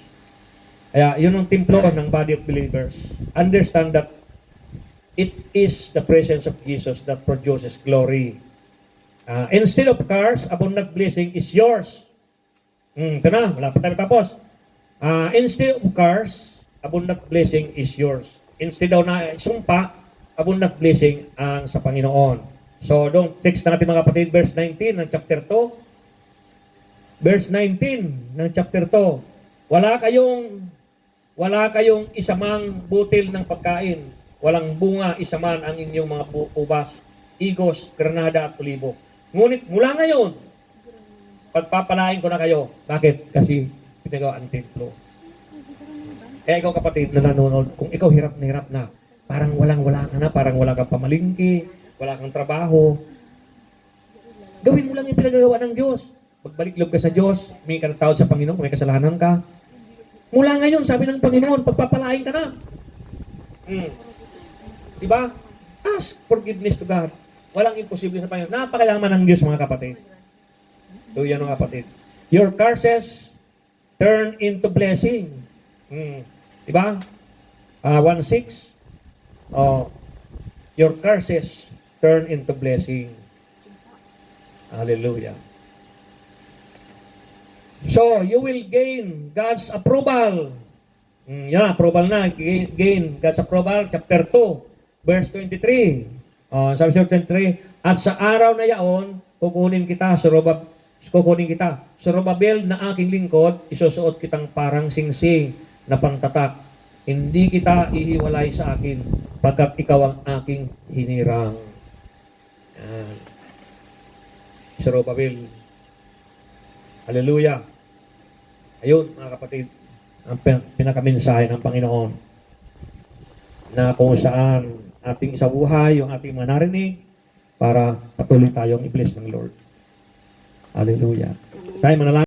Kaya yun ang templo ng body of believers. Understand that it is the presence of Jesus that produces glory. Instead of cars, abundant blessing is yours. Ito na, wala pa tayo tapos. Instead of cars, abundant blessing is yours. Instead daw na sumpa, abundant blessing ang sa Panginoon. So, text natin mga kapatid, verse 19 ng chapter 2. Verse 19 ng chapter 2. Wala kayong isamang butil ng pagkain. Walang bunga isaman ang inyong mga ubas, igos, granada at tulibo. Ngunit mula ngayon, pagpapalain ko na kayo. Bakit? Kasi pinagawa ang templo. Kaya ikaw kapatid na nanonood, kung ikaw hirap na, parang walang-wala ka na, parang wala kang pamalingki, wala kang trabaho, gawin mo lang yung pinagagawa ng Diyos. Magbalik loob ka sa Diyos, may ka ng tawad sa Panginoon, kung may kasalanan ka. Mula ngayon, sabi ng Panginoon, pagpapalain ka na. Diba? Ask forgiveness to God. Walang imposible sa Panginoon. Napakalaman ng Diyos mga kapatid. So yan mga kapatid. Your curses turn into blessing. Diba? 1:6. Your curses turn into blessing. Hallelujah. So, you will gain God's approval. Approval na. Gain God's approval. Chapter 2, verse 23. Sabi sa 23, at sa araw na yaon, kukunin kita, Zorobabel na aking lingkod, isusuot kitang parang singsing na pantatak. Hindi kita ihiwalay sa akin, pagkat ikaw ang aking hinirang. Zorobabel. Hallelujah. Ayun, mga kapatid, ang pinakamensahe ng Panginoon na kung saan ating isabuhay, yung ating mga narinig para patuloy tayong i-bless ng Lord. Hallelujah. Tayo manalangin.